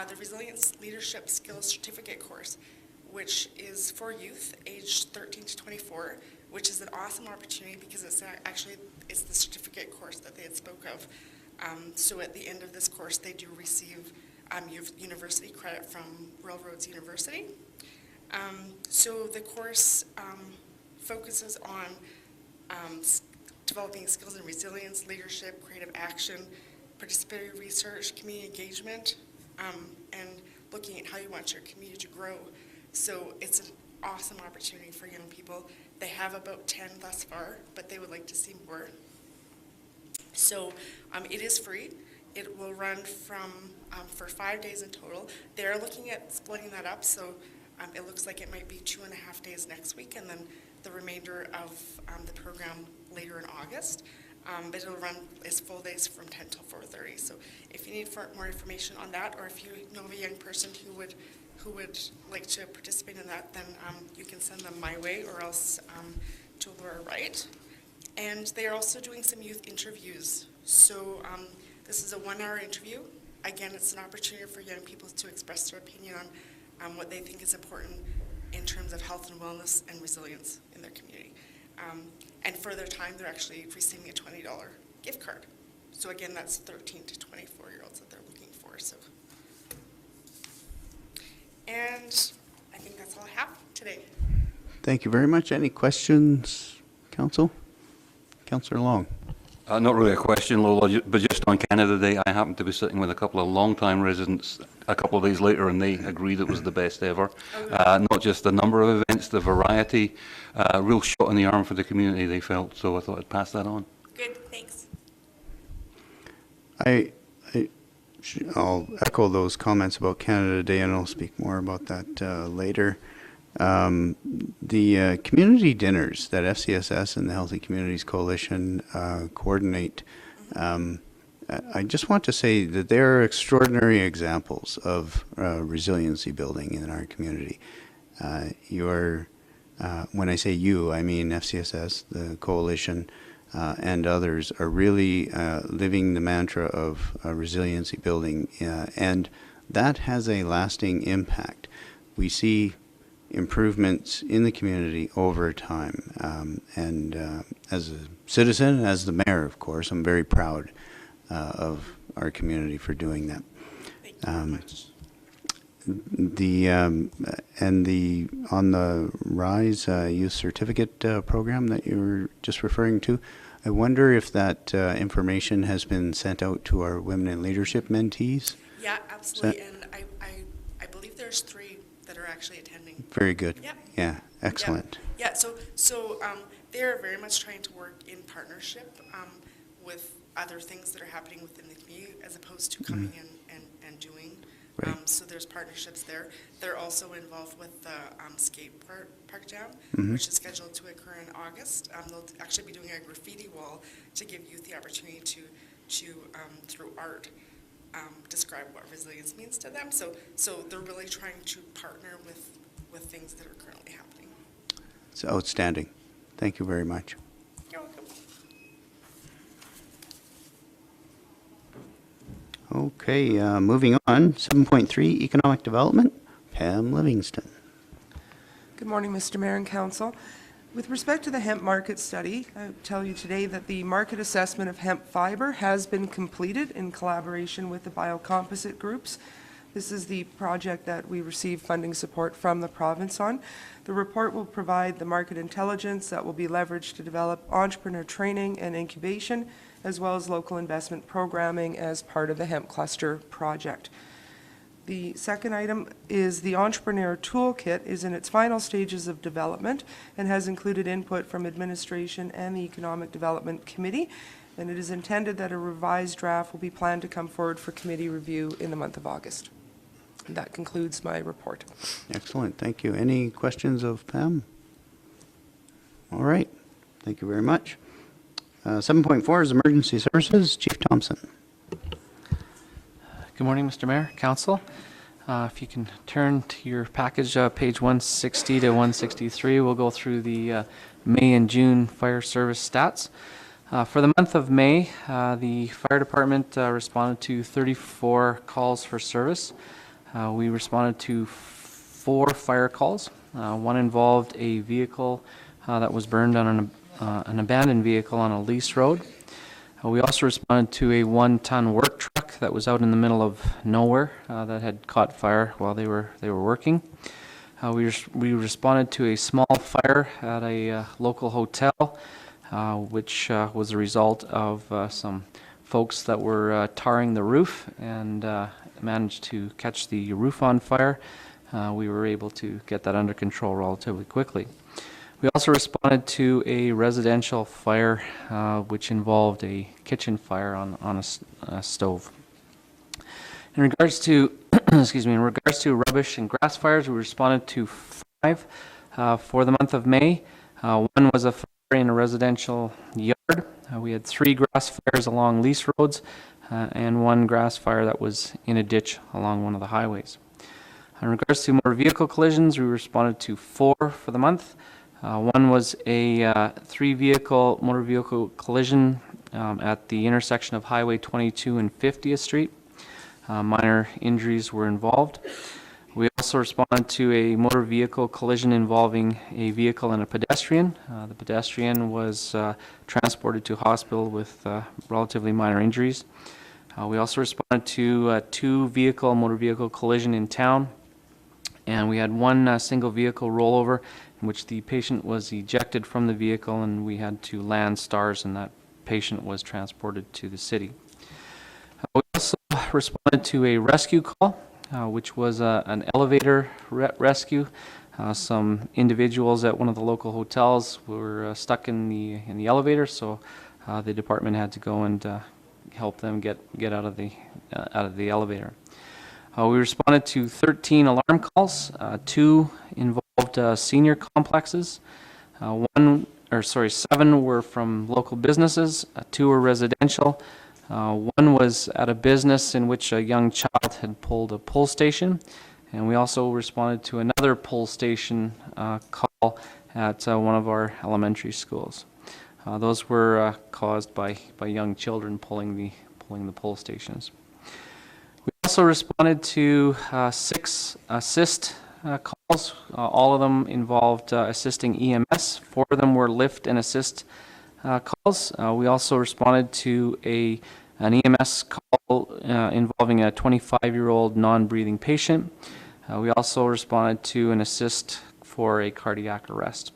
the Resilience Leadership Skills Certificate course, which is for youth aged 13 to 24, which is an awesome opportunity because it's the certificate course that they had spoke of. So at the end of this course, they do receive university credit from Railroads University. So the course focuses on developing skills in resilience, leadership, creative action, participatory research, community engagement, and looking at how you want your community to grow. So it's an awesome opportunity for young people. They have about 10 thus far, but they would like to see more. So it is free. It will run for 5 days in total. They're looking at splitting that up, so it looks like it might be 2.5 days next week, and then the remainder of the program later in August. But it'll run as full days from 10 till 4:30. So if you need more information on that, or if you know of a young person who would like to participate in that, then you can send them my way or else to Laura Wright. And they are also doing some youth interviews. So this is a 1-hour interview. Again, it's an opportunity for young people to express their opinion on what they think is important in terms of health and wellness and resilience in their community. And for their time, they're actually receiving a $20 gift card. So again, that's 13 to 24-year-olds that they're looking for. So, and I think that's all I have today. Thank you very much. Any questions, Council? Councillor Long. Not really a question, Lola, but just based on Canada Day, I happened to be sitting with a couple of long-time residents a couple of days later, and they agreed it was the best ever. Not just the number of events, the variety, real shot in the arm for the community, they felt, so I thought I'd pass that on. Good, thanks. I'll echo those comments about Canada Day, and I'll speak more about that later. The community dinners that FCSS and the Healthy Communities Coalition coordinate, I just want to say that they're extraordinary examples of resiliency building in our community. When I say you, I mean FCSS, the coalition, and others are really living the mantra of resiliency building, and that has a lasting impact. We see improvements in the community over time, and as a citizen, as the mayor, of course, I'm very proud of our community for doing that. Thank you very much. On the RISE Youth Certificate program that you were just referring to, I wonder if that information has been sent out to our Women in Leadership mentees? Yeah, absolutely, and I believe there's 3 that are actually attending. Very good. Yep. Yeah, excellent. Yeah, so they're very much trying to work in partnership with other things that are happening within the community as opposed to coming in and doing. Right. So there's partnerships there. They're also involved with the skate park jam, which is scheduled to occur in August. They'll actually be doing a graffiti wall to give youth the opportunity to through art, describe what resilience means to them. So they're really trying to partner with things that are currently happening. It's outstanding. Thank you very much. You're welcome. Okay, moving on, 7.3, Economic Development, Pam Livingston. Good morning, Mr. Mayor and Council. With respect to the hemp market study, I tell you today that the market assessment of hemp fiber has been completed in collaboration with the biocomposite groups. This is the project that we receive funding support from the province on. The report will provide the market intelligence that will be leveraged to develop entrepreneur training and incubation, as well as local investment programming as part of the hemp cluster project. The second item is the Entrepreneur Toolkit is in its final stages of development and has included input from administration and the Economic Development Committee, and it is intended that a revised draft will be planned to come forward for committee review in the month of August. And that concludes my report. Excellent, thank you. Any questions of Pam? All right, thank you very much. 7.4 is Emergency Services, Chief Thompson. Good morning, Mr. Mayor, Council. If you can turn to your package, page 160 to 163, we'll go through the May and June fire service stats. For the month of May, the fire department responded to 34 calls for service. We responded to 4 fire calls. One involved a vehicle that was burned on an abandoned vehicle on a lease road. We also responded to a 1-ton work truck that was out in the middle of nowhere that had caught fire while they were working. We responded to a small fire at a local hotel, which was a result of some folks that were tarring the roof and managed to catch the roof on fire. We were able to get that under control relatively quickly. We also responded to a residential fire, which involved a kitchen fire on a stove. In regards to, in regards to rubbish and grass fires, we responded to 5 for the month of May. One was a fire in a residential yard. We had 3 grass fires along lease roads and 1 grass fire that was in a ditch along one of the highways. In regards to motor vehicle collisions, we responded to 4 for the month. One was a 3-vehicle motor vehicle collision at the intersection of Highway 22 and 50th Street. Minor injuries were involved. We also responded to a motor vehicle collision involving a vehicle and a pedestrian. The pedestrian was transported to hospital with relatively minor injuries. We also responded to a 2-vehicle motor vehicle collision in town, and we had 1 single vehicle rollover in which the patient was ejected from the vehicle and we had to land stars and that patient was transported to the city. responded to a rescue call, which was an elevator rescue. Some individuals at one of the local hotels were stuck in the elevator, so the department had to go and help them get out of the elevator. We responded to 13 alarm calls. 2 involved senior complexes. 7 were from local businesses. 2 were residential. 1 was at a business in which a young child had pulled a pull station. And we also responded to another pull station call at one of our elementary schools. Those were caused by young children pulling the pull stations. We also responded to 6 assist calls. All of them involved assisting EMS. 4 of them were lift and assist calls. We also responded to an EMS call involving a 25-year-old non-breathing patient. We also responded to an assist for a cardiac arrest.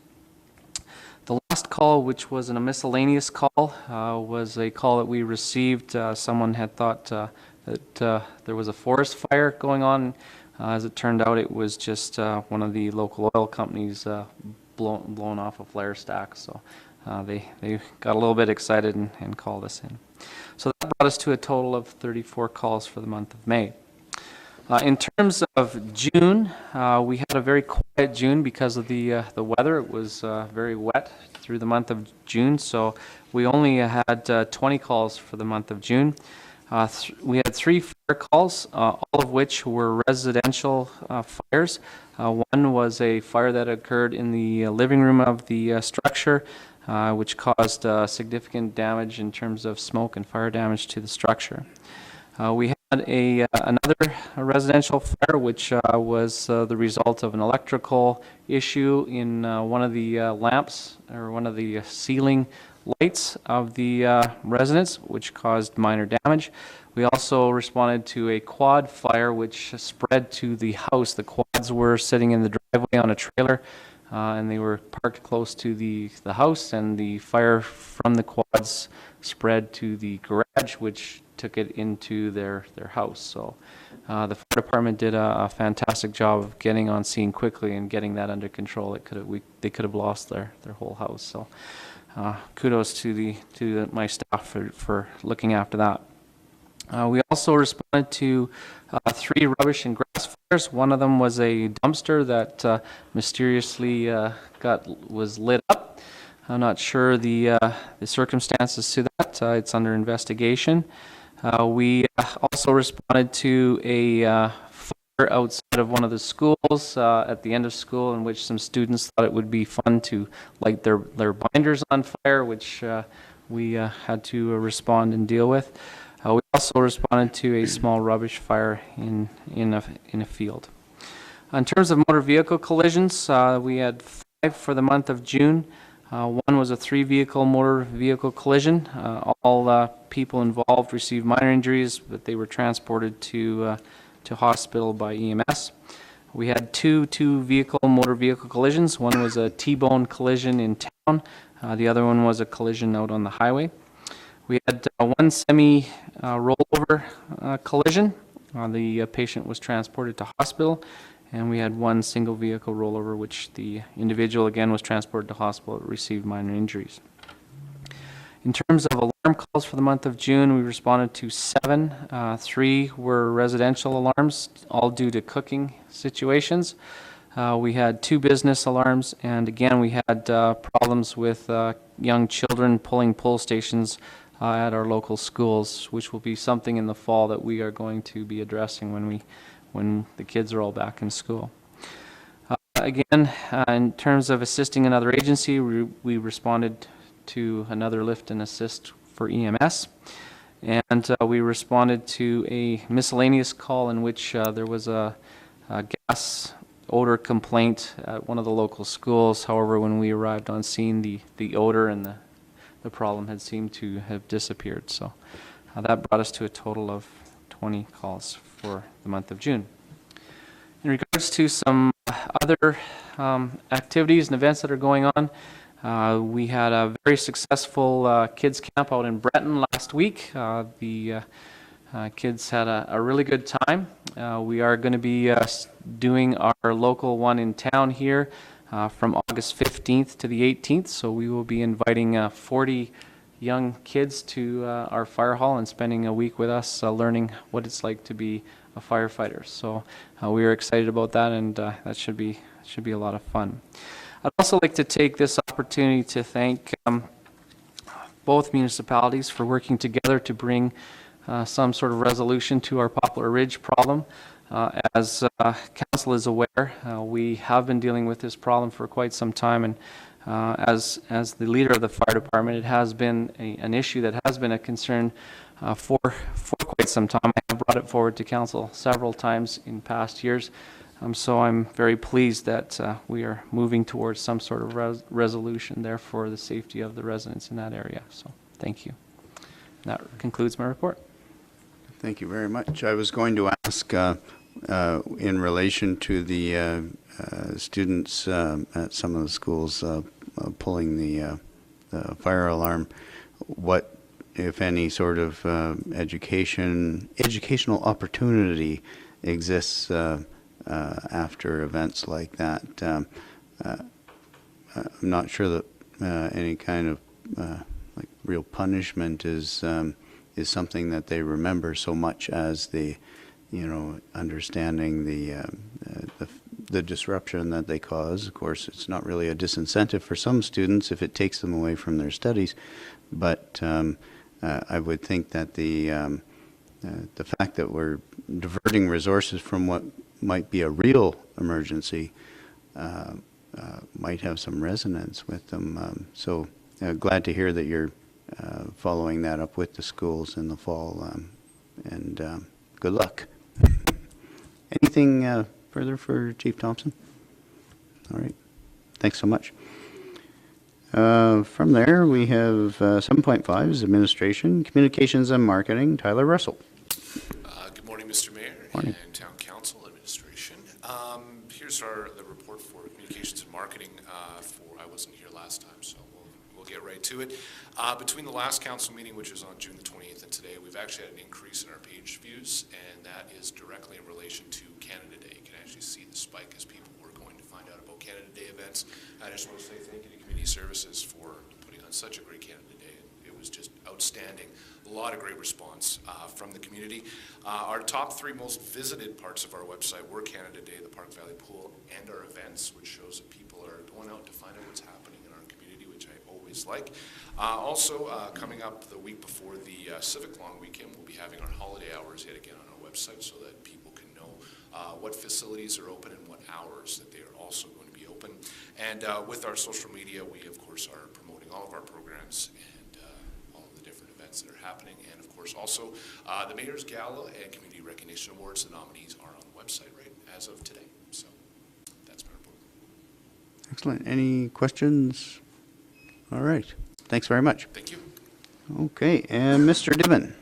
The last call, which was a miscellaneous call, was a call that we received. Someone had thought that there was a forest fire going on. As it turned out, it was just one of the local oil companies blown off a flare stack. So they got a little bit excited and called us in. So that brought us to a total of 34 calls for the month of May. In terms of June, we had a very quiet June because of the weather. It was very wet through the month of June, so we only had 20 calls for the month of June. We had 3 fire calls, all of which were residential fires. One was a fire that occurred in the living room of the structure, which caused significant damage in terms of smoke and fire damage to the structure. We had another residential fire, which was the result of an electrical issue in one of the lamps or one of the ceiling lights of the residence, which caused minor damage. We also responded to a quad fire, which spread to the house. The quads were sitting in the driveway on a trailer, and they were parked close to the house, and the fire from the quads spread to the garage, which took it into their house. So the fire department did a fantastic job of getting on scene quickly and getting that under control. They could have lost their whole house. So kudos to my staff for looking after that. We also responded to 3 rubbish and grass fires. One of them was a dumpster that mysteriously was lit up. I'm not sure the circumstances to that. It's under investigation. We also responded to a fire outside of one of the schools at the end of school, in which some students thought it would be fun to light their binders on fire, which we had to respond and deal with. We also responded to a small rubbish fire in a field. In terms of motor vehicle collisions, we had 5 for the month of June. One was a 3-vehicle motor vehicle collision. All people involved received minor injuries, but they were transported to hospital by EMS. We had 2 motor vehicle collisions. One was a T-bone collision in town. The other one was a collision out on the highway. We had 1 semi-rollover collision. The patient was transported to hospital. And we had 1 single vehicle rollover, which the individual again was transported to hospital, received minor injuries. In terms of alarm calls for the month of June, we responded to 7. 3 were residential alarms, all due to cooking situations. We had 2 business alarms, and again we had problems with young children pulling pull stations at our local schools, which will be something in the fall that we are going to be addressing when the kids are all back in school. Again, in terms of assisting another agency, we responded to another lift and assist for EMS. And we responded to a miscellaneous call in which there was a gas odor complaint at one of the local schools. However, when we arrived on scene, the odor and the problem had seemed to have disappeared. So that brought us to a total of 20 calls for the month of June. In regards to some other activities and events that are going on, we had a very successful kids camp out in Breton last week. The Kids had a really good time. We are going to be doing our local one in town here from August 15th to the 18th. So we will be inviting 40 young kids to our fire hall and spending a week with us learning what it's like to be a firefighter. So we are excited about that, and that should be a lot of fun. I'd also like to take this opportunity to thank both municipalities for working together to bring some sort of resolution to our Poplar Ridge problem. As council is aware, we have been dealing with this problem for quite some time, and as the leader of the fire department, it has been an issue that has been a concern for quite some time. I have brought it forward to council several times in past years, so I'm very pleased that we are moving towards some sort of resolution there for the safety of the residents in that area. So thank you. That concludes my report. Thank you very much. I was going to ask, in relation to the students at some of the schools pulling the fire alarm, what, if any, sort of educational opportunity exists after events like that. I'm not sure that any kind of like real punishment is something that they remember so much as the, understanding the disruption that they cause. Of course, it's not really a disincentive for some students if it takes them away from their studies, but I would think that the fact that we're diverting resources from what might be a real emergency might have some resonance with them. So glad to hear that you're following that up with the schools in the fall, and good luck. Anything further for Chief Thompson? All right. Thanks so much. From there, we have 7.5 is administration, communications and marketing. Tyler Russell. Good morning, Mr. Mayor Morning. and Town Council Administration. Here's the report for communications and marketing. I wasn't here last time, so we'll get right to it. Between the last council meeting, which was on June the 20th, and today, we've actually had an increase in our page views, and that is directly in relation to Canada Day. You can actually see the spike as people were going to find out about Canada Day events. I just want to say thank you to Community Services for putting on such a great Canada Day. It was just outstanding. A lot of great response from the community. Our top 3 most visited parts of our website were Canada Day, the Park Valley Pool, and our events, which shows that people are going out to find out what's happening in our community, which I always like. Also, coming up the week before the Civic Long Weekend, we'll be having our holiday hours yet again on our website so that people can know what facilities are open and what hours that they are also going to be open. And with our social media, we, of course, are promoting all of our programs and all of the different events that are happening. And, of course, also the Mayor's Gala and Community Recognition Awards, the nominees are on the website right as of today. So that's my report. Excellent. Any questions? All right. Thanks very much. Thank you. Okay, and Mr. Diven.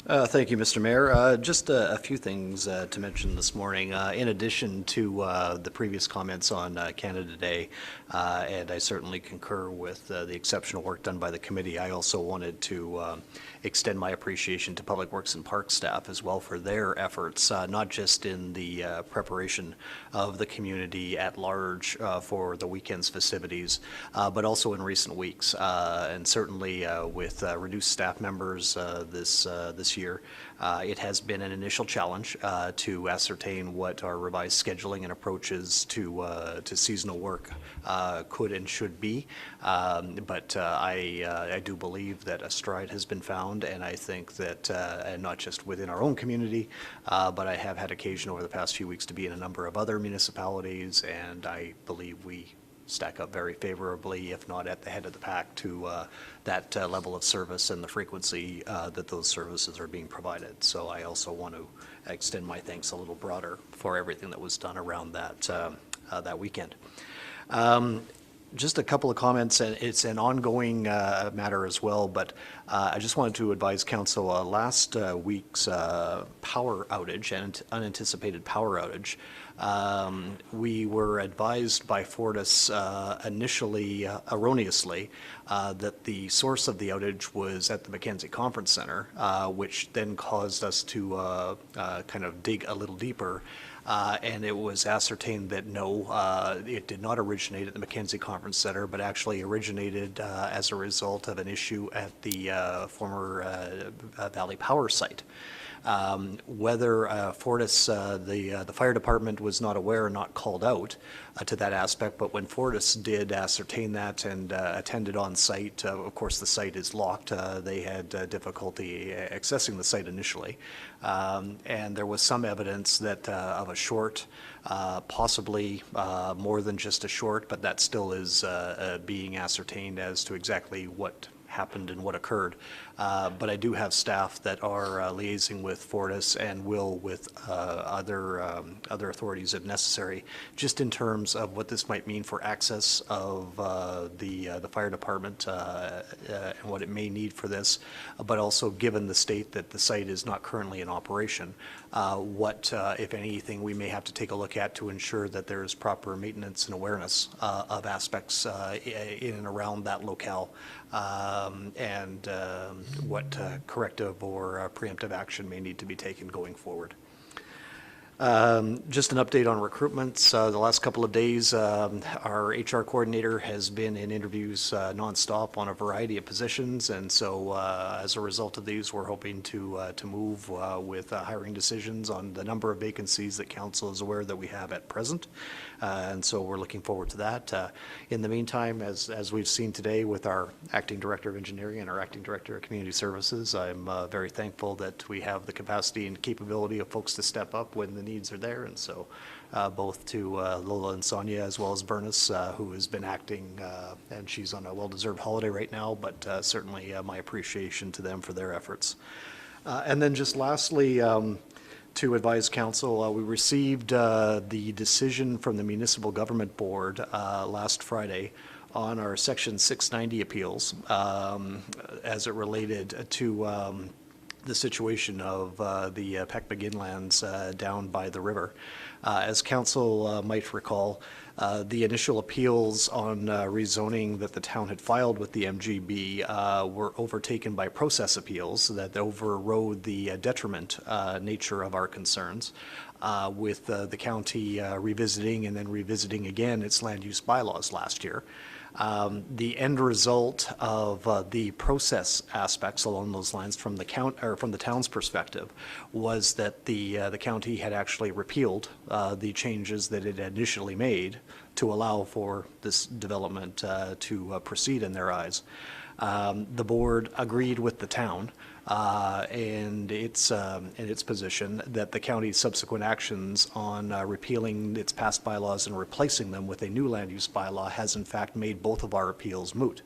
Thank you, Mr. Mayor. Just a few things to mention this morning. In addition to the previous comments on Canada Day, and I certainly concur with the exceptional work done by the committee, I also wanted to extend my appreciation to Public Works and Parks staff as well for their efforts, not just in the preparation of the community at large for the weekend's festivities, but also in recent weeks, and certainly with reduced staff members this year. It has been an initial challenge to ascertain what our revised scheduling and approaches to seasonal work could and should be, but I do believe that a stride has been found, and I think that, and not just within our own community, but I have had occasion over the past few weeks to be in a number of other municipalities, and I believe we stack up very favorably, if not at the head of the pack, to that level of service and the frequency that those services are being provided. So I also want to extend my thanks a little broader for everything that was done around that that weekend. Just a couple of comments, and it's an ongoing matter as well, but I just wanted to advise council, last week's power outage, and unanticipated power outage, we were advised by Fortis initially erroneously that the source of the outage was at the Mackenzie Conference Center, which then caused us to kind of dig a little deeper. And it was ascertained that no, it did not originate at the Mackenzie Conference Center, but actually originated as a result of an issue at the former Valley Power site. Whether Fortis, the fire department was not aware or not called out to that aspect, but when Fortis did ascertain that and attended on site, of course the site is locked. They had difficulty accessing the site initially, and there was some evidence that of a short, possibly more than just a short, but that still is being ascertained as to exactly what happened and what occurred. But I do have staff that are liaising with Fortis and will with other authorities if necessary, just in terms of what this might mean for access of the fire department and what it may need for this, but also given the state that the site is not currently in operation, what, if anything, we may have to take a look at to ensure that there is proper maintenance and awareness of aspects in and around that locale, and what corrective or preemptive action may need to be taken going forward. Just an update on recruitments. The last couple of days, our HR coordinator has been in interviews nonstop on a variety of positions, and so as a result of these, we're hoping to move with hiring decisions on the number of vacancies that council is aware that we have at present, and so we're looking forward to that. In the meantime, as we've seen today with our acting director of engineering and our acting director of community services, I'm very thankful that we have the capacity and capability of folks to step up when the needs are there, and so both to Lola and Sonia as well as Bernice, who has been acting, and she's on a well-deserved holiday right now, but certainly my appreciation to them for their efforts. And then just lastly, to advise council, we received the decision from the Municipal Government Board last Friday on our Section 690 appeals as it related to the situation of the Peck-McGinn lands down by the river. As council might recall, the initial appeals on rezoning that the town had filed with the MGB were overtaken by process appeals that overrode the detriment nature of our concerns, with the county revisiting and then revisiting again its land use bylaws last year. The end result of the process aspects along those lines from the town's perspective was that the county had actually repealed the changes that it had initially made to allow for this development to proceed in their eyes. The board agreed with the town and its position that the county's subsequent actions on repealing its past bylaws and replacing them with a new land use bylaw has in fact made both of our appeals moot.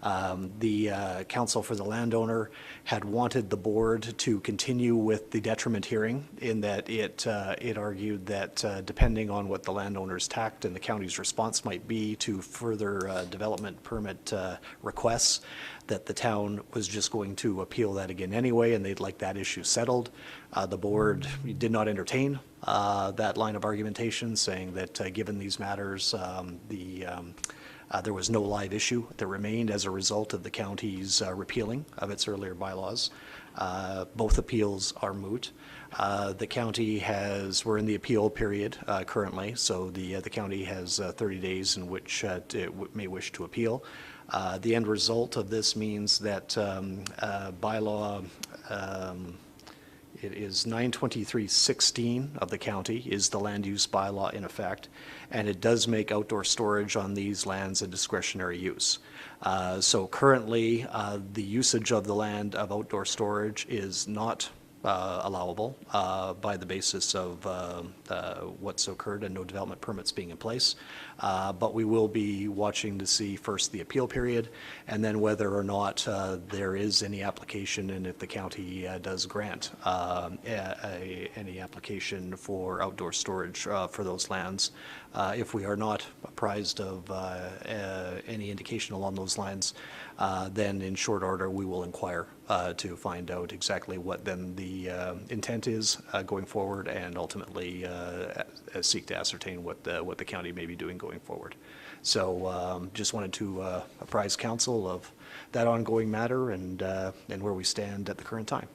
The counsel for the landowner had wanted the board to continue with the detriment hearing in that it argued that depending on what the landowner's tact and the county's response might be to further development permit requests, that the town was just going to appeal that again anyway, and they'd like that issue settled. The board did not entertain that line of argumentation, saying that given these matters, there was no live issue that remained as a result of the county's repealing of its earlier bylaws. Both appeals are moot. The county we're in the appeal period currently, so the county has 30 days in which it may wish to appeal. The end result of this means that bylaw, it is 92316 of the county is the land use bylaw in effect, and it does make outdoor storage on these lands a discretionary use. So currently, the usage of the land of outdoor storage is not allowable by the basis of what's occurred and no development permits being in place. But we will be watching to see first the appeal period and then whether or not there is any application and if the county does grant any application for outdoor storage for those lands. If we are not apprised of any indication along those lines, then in short order, we will inquire to find out exactly what then the intent is going forward, and ultimately seek to ascertain what the county may be doing going forward. So just wanted to apprise council of that ongoing matter and where we stand at the current time.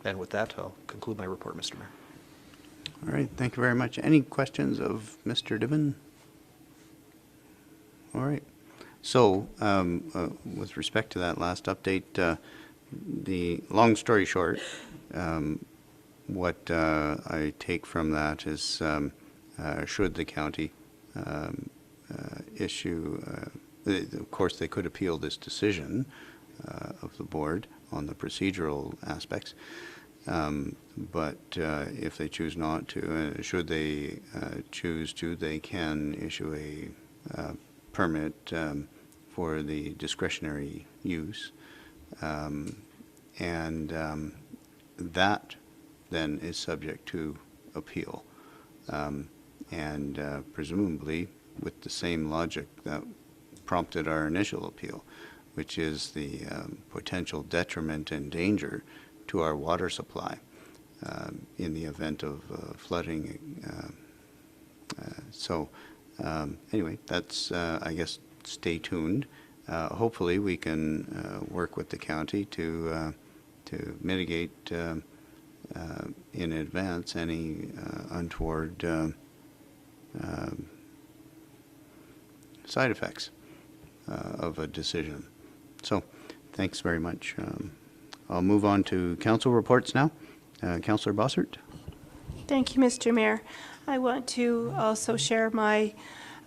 And with that, I'll conclude my report, Mr. Mayor. All right, thank you very much. Any questions of Mr. Dibben? All right. So with respect to that last update, the long story short, what I take from that is should the county issue, of course, they could appeal this decision of the board on the procedural aspects, but if they choose not to, should they choose to, they can issue a permit for the discretionary use, and that then is subject to appeal, and presumably with the same logic that prompted our initial appeal, which is the potential detriment and danger to our water supply in the event of flooding. So anyway, that's, I guess, stay tuned. Hopefully we can work with the county to mitigate in advance any untoward side effects of a decision. So thanks very much. I'll move on to council reports now. Councillor Bossert. Thank you, Mr. Mayor. I want to also share my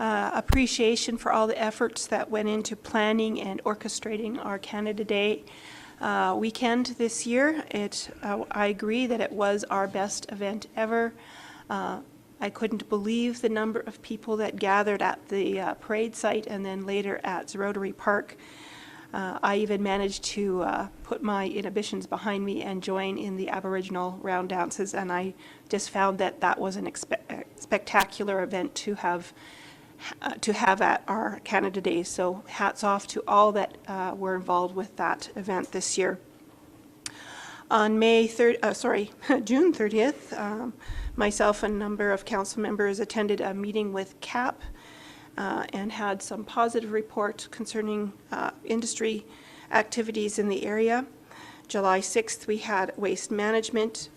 appreciation for all the efforts that went into planning and orchestrating our Canada Day weekend this year. I agree that it was our best event ever. I couldn't believe the number of people that gathered at the parade site and then later at Rotary Park. I even managed to put my inhibitions behind me and join in the Aboriginal round dances, and I just found that that was a spectacular event to have at our Canada Day. So hats off to all that were involved with that event this year. On June 30th, myself and a number of council members attended a meeting with CAP and had some positive reports concerning industry activities in the area. July 6th, we had waste management.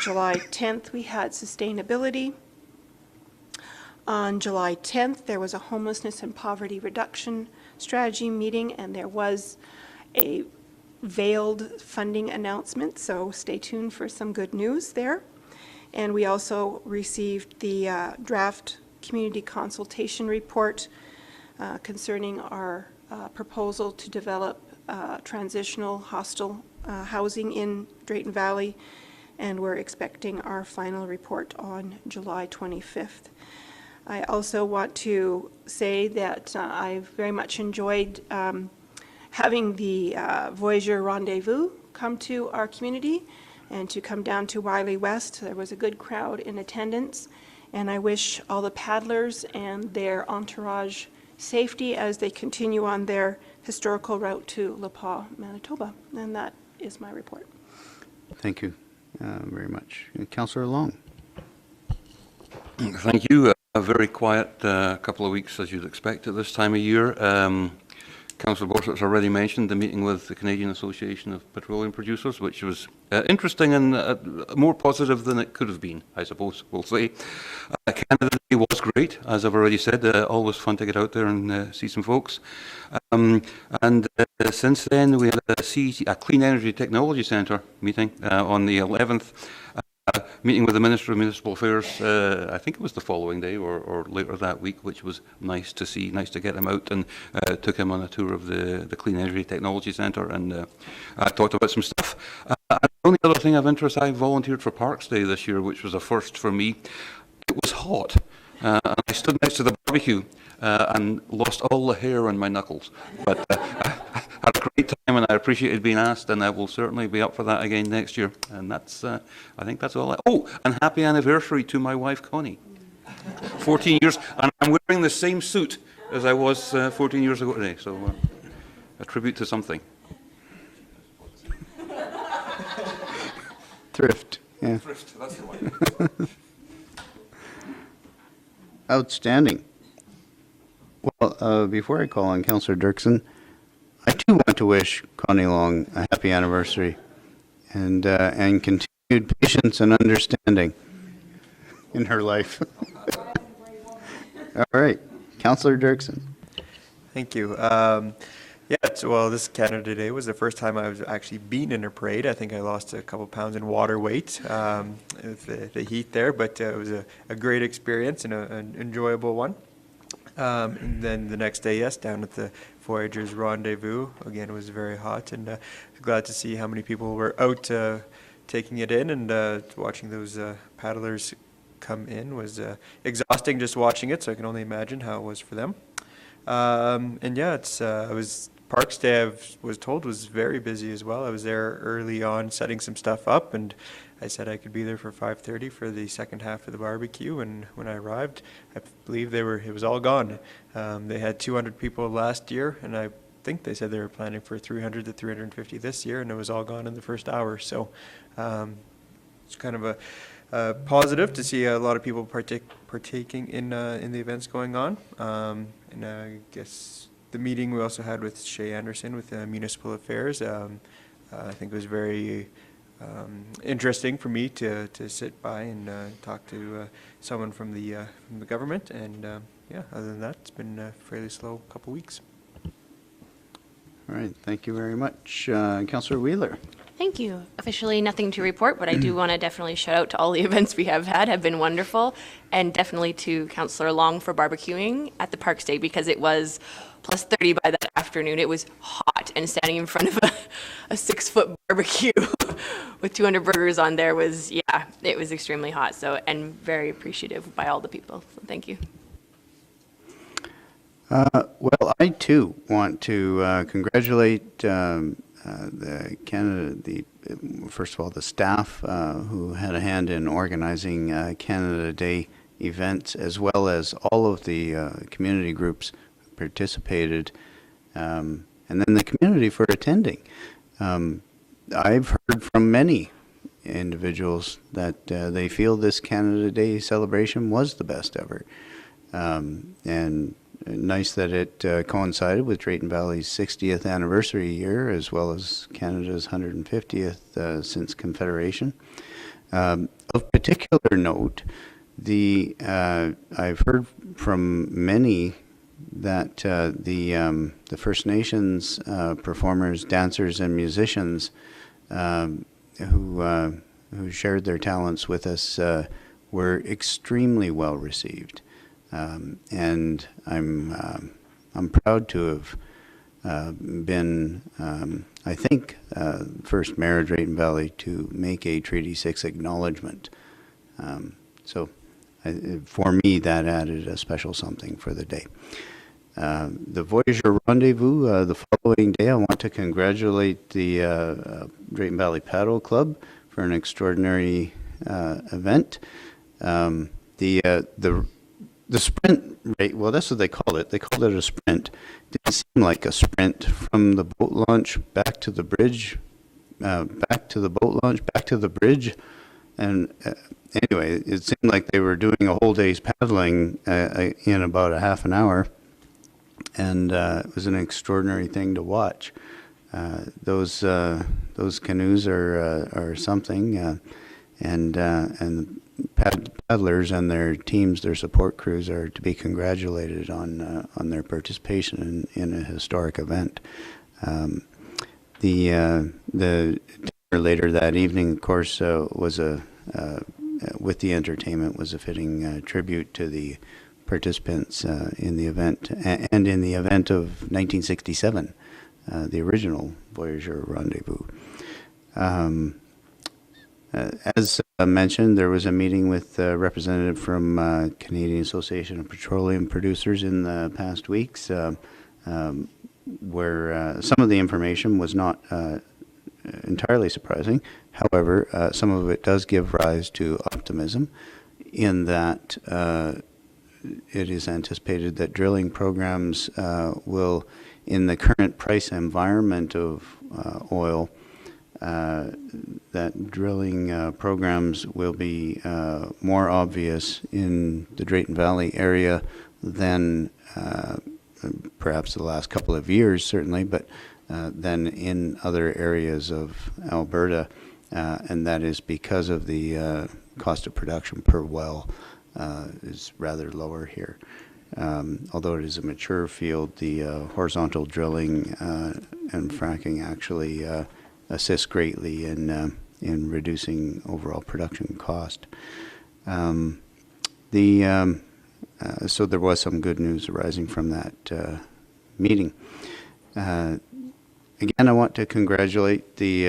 July 10th, we had sustainability. On July 10th, there was a homelessness and poverty reduction strategy meeting, and there was a veiled funding announcement, so stay tuned for some good news there. And we also received the draft community consultation report concerning our proposal to develop transitional hostel housing in Drayton Valley, and we're expecting our final report on July 25th. I also want to say that I very much enjoyed having the Voyageur Rendezvous come to our community and to come down to Wiley West. There was a good crowd in attendance, and I wish all the paddlers and their entourage safety as they continue on their historical route to Le Pas, Manitoba. And that is my report. Thank you very much. Councillor Long. Thank you. A very quiet couple of weeks, as you'd expect at this time of year. Councillor Borsert's already mentioned the meeting with the Canadian Association of Petroleum Producers, which was interesting and more positive than it could have been, I suppose we'll say. Canada Day was great, as I've already said. Always fun to get out there and see some folks. Since then, we had a Clean Energy Technology Centre meeting on the 11th. Meeting with the Minister of Municipal Affairs, I think it was the following day or later that week, which was nice to see, nice to get him out, and took him on a tour of the Clean Energy Technology Centre, and talked about some stuff. The only other thing of interest, I volunteered for Parks Day this year, which was a first for me. It was hot, and I stood next to the barbecue and lost all the hair on my knuckles, but I had a great time, and I appreciated being asked, and I will certainly be up for that again next year. And that's, I think that's all. Oh, and happy anniversary to my wife, Connie. 14 years, and I'm wearing the same suit as I was 14 years ago today, so a tribute to something. Thrift, yeah. Thrift, that's the one. Outstanding. Well, before I call on Councillor Dirksen, I too want to wish Connie Long a happy anniversary and continued patience and understanding in her life. All right, Councillor Dirksen. Thank you. Well, this Canada Day was the first time I've actually been in a parade. I think I lost a couple pounds in water weight with the heat there, but it was a great experience and an enjoyable one. And then the next day, yes, down at the Voyageurs Rendezvous. Again, it was very hot, and glad to see how many people were out taking it in, and watching those paddlers come in was exhausting just watching it, so I can only imagine how it was for them. And yeah, Parks Day, I was told, was very busy as well. I was there early on setting some stuff up, and I said I could be there for 5:30 for the second half of the barbecue, and when I arrived, I believe it was all gone. They had 200 people last year, and I think they said they were planning for 300 to 350 this year, and it was all gone in the first hour. So it's kind of a positive to see a lot of people partaking in the events going on. And I guess the meeting we also had with Shay Anderson with Municipal Affairs, I think it was very interesting for me to sit by and talk to someone from the government. And yeah, other than that, it's been a fairly slow couple weeks. All right, thank you very much. Councillor Wheeler. Thank you. Officially nothing to report, but I do want to definitely shout out to all the events we have been wonderful, and definitely to Councillor Long for barbecuing at the Parks Day, because it was plus 30 by that afternoon. It was hot, and standing in front of a 6-foot barbecue with 200 burgers on there was, yeah, it was extremely hot. So, and very appreciative by all the people. So thank you. Well, I too want to congratulate first of all, the staff who had a hand in organizing Canada Day events, as well as all of the community groups who participated, and then the community for attending. I've heard from many individuals that they feel this Canada Day celebration was the best ever. And nice that it coincided with Drayton Valley's 60th anniversary year, as well as Canada's 150th since Confederation. Of particular note, I've heard from many that the First Nations performers, dancers, and musicians who shared their talents with us were extremely well received. And I'm proud to have been, I think, first mayor of Drayton Valley to make a Treaty 6 acknowledgement. So for me, that added a special something for the day. The Voyageur Rendezvous, the following day, I want to congratulate the Drayton Valley Paddle Club for an extraordinary event. The sprint rate, well, that's what they called it. They called it a sprint. It didn't seem like a sprint from the boat launch back to the bridge, back to the boat launch, back to the bridge. And anyway, it seemed like they were doing a whole day's paddling in about a half an hour. And it was an extraordinary thing to watch. Those canoes are something, and paddlers and their teams, their support crews, are to be congratulated on their participation in a historic event. The dinner later that evening, of course, was with the entertainment, was a fitting tribute to the participants in the event, and in the event of 1967, the original Voyageur Rendezvous. As mentioned, there was a meeting with a representative from Canadian Association of Petroleum Producers in the past weeks, where some of the information was not entirely surprising. However, some of it does give rise to optimism in that it is anticipated that drilling programs will, in the current price environment of oil, that drilling programs will be more obvious in the Drayton Valley area than perhaps the last couple of years, certainly, but than in other areas of Alberta, and that is because of the cost of production per well is rather lower here. Although it is a mature field, the horizontal drilling and fracking actually assists greatly in reducing overall production cost. So there was some good news arising from that meeting. Again, I want to congratulate the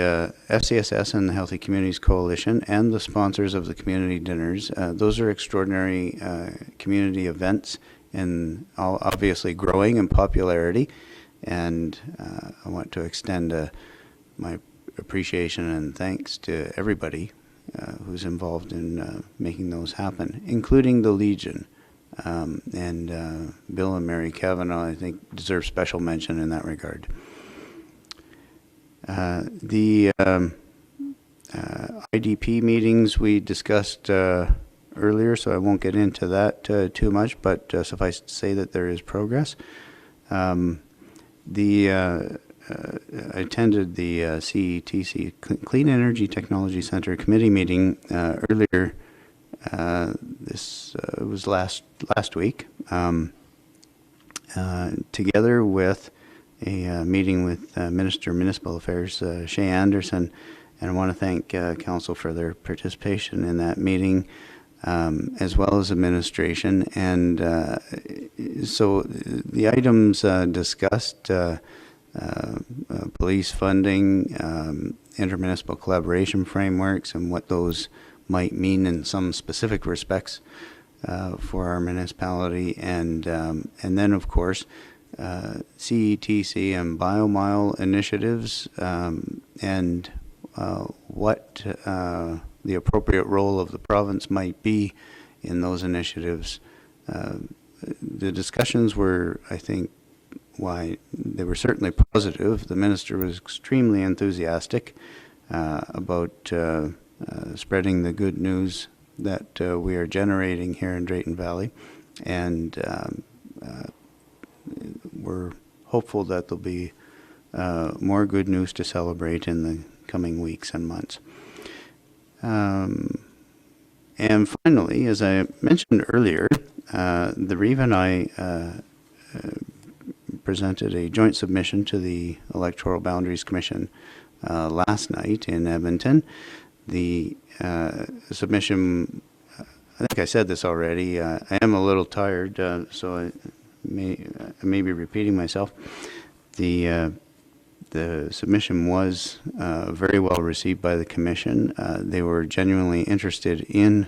FCSS and the Healthy Communities Coalition and the sponsors of the community dinners. Those are extraordinary community events and obviously growing in popularity. And I want to extend my appreciation and thanks to everybody who's involved in making those happen, including the Legion. And Bill and Mary Kavanaugh, I think, deserve special mention in that regard. The IDP meetings we discussed earlier, so I won't get into that too much, but suffice to say that there is progress. I attended the CETC Clean Energy Technology Center committee meeting earlier. This was last week, together with a meeting with Minister of Municipal Affairs, Shay Anderson, and I want to thank Council for their participation in that meeting, as well as administration. And so the items discussed, police funding, intermunicipal collaboration frameworks, and what those might mean in some specific respects for our municipality, and then, of course, CETC and BioMile initiatives, and what the appropriate role of the province might be in those initiatives. The discussions were, I think, they were certainly positive. The minister was extremely enthusiastic about spreading the good news that we are generating here in Drayton Valley, and we're hopeful that there'll be more good news to celebrate in the coming weeks and months. And finally, as I mentioned earlier, the REVA and I presented a joint submission to the Electoral Boundaries Commission last night in Edmonton. The submission, I think I said this already, I am a little tired, so I may be repeating myself. The submission was very well received by the Commission. They were genuinely interested in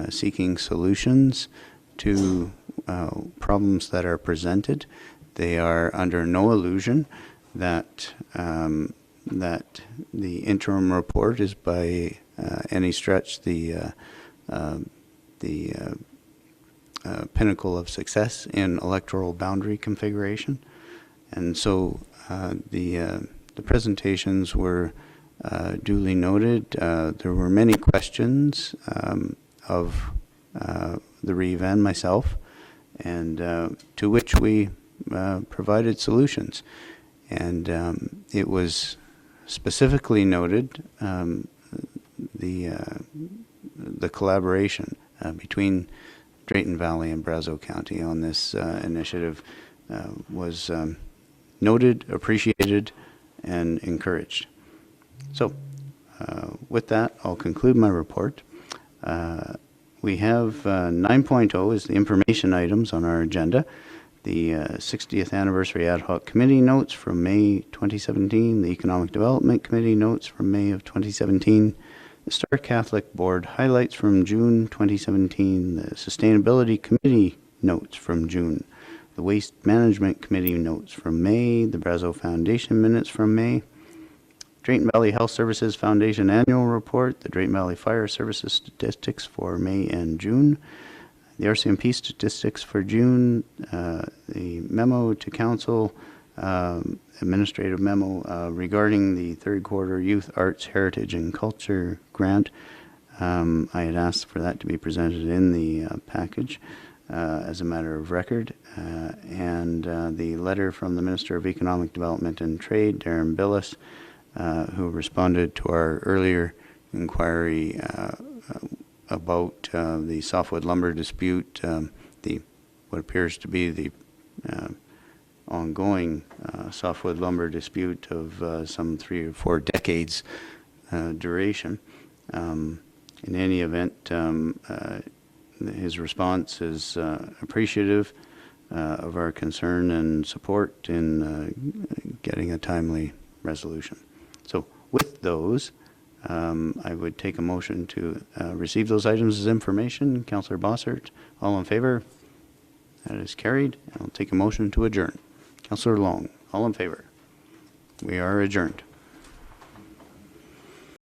seeking solutions to problems that are presented. They are under no illusion that that the interim report is by any stretch the pinnacle of success in electoral boundary configuration, and so the presentations were duly noted. There were many questions of the REVA and myself, and to which we provided solutions. And it was specifically noted the collaboration between Drayton Valley and Brazeau County on this initiative was noted, appreciated, and encouraged. So with that, I'll conclude my report. We have 9.0 is the information items on our agenda. The 60th Anniversary Ad Hoc Committee notes from May 2017, the Economic Development Committee notes from May of 2017, the Star Catholic Board highlights from June 2017, the Sustainability Committee notes from June, the Waste Management Committee notes from May, the Brazeau Foundation minutes from May, Drayton Valley Health Services Foundation Annual Report, the Drayton Valley Fire Services Statistics for May and June, the RCMP statistics for June, the memo to council, administrative memo regarding the third quarter Youth Arts Heritage and Culture Grant. I had asked for that to be presented in the package as a matter of record. And the letter from the Minister of Economic Development and Trade, Darren Billis, who responded to our earlier inquiry about the softwood lumber dispute, what appears to be the ongoing softwood lumber dispute of some 3 or 4 decades duration. In any event, his response is appreciative of our concern and support in getting a timely resolution. So with those, I would take a motion to receive those items as information. Councillor Bossert, all in favor? That is carried. I'll take a motion to adjourn. Councillor Long, all in favor? We are adjourned.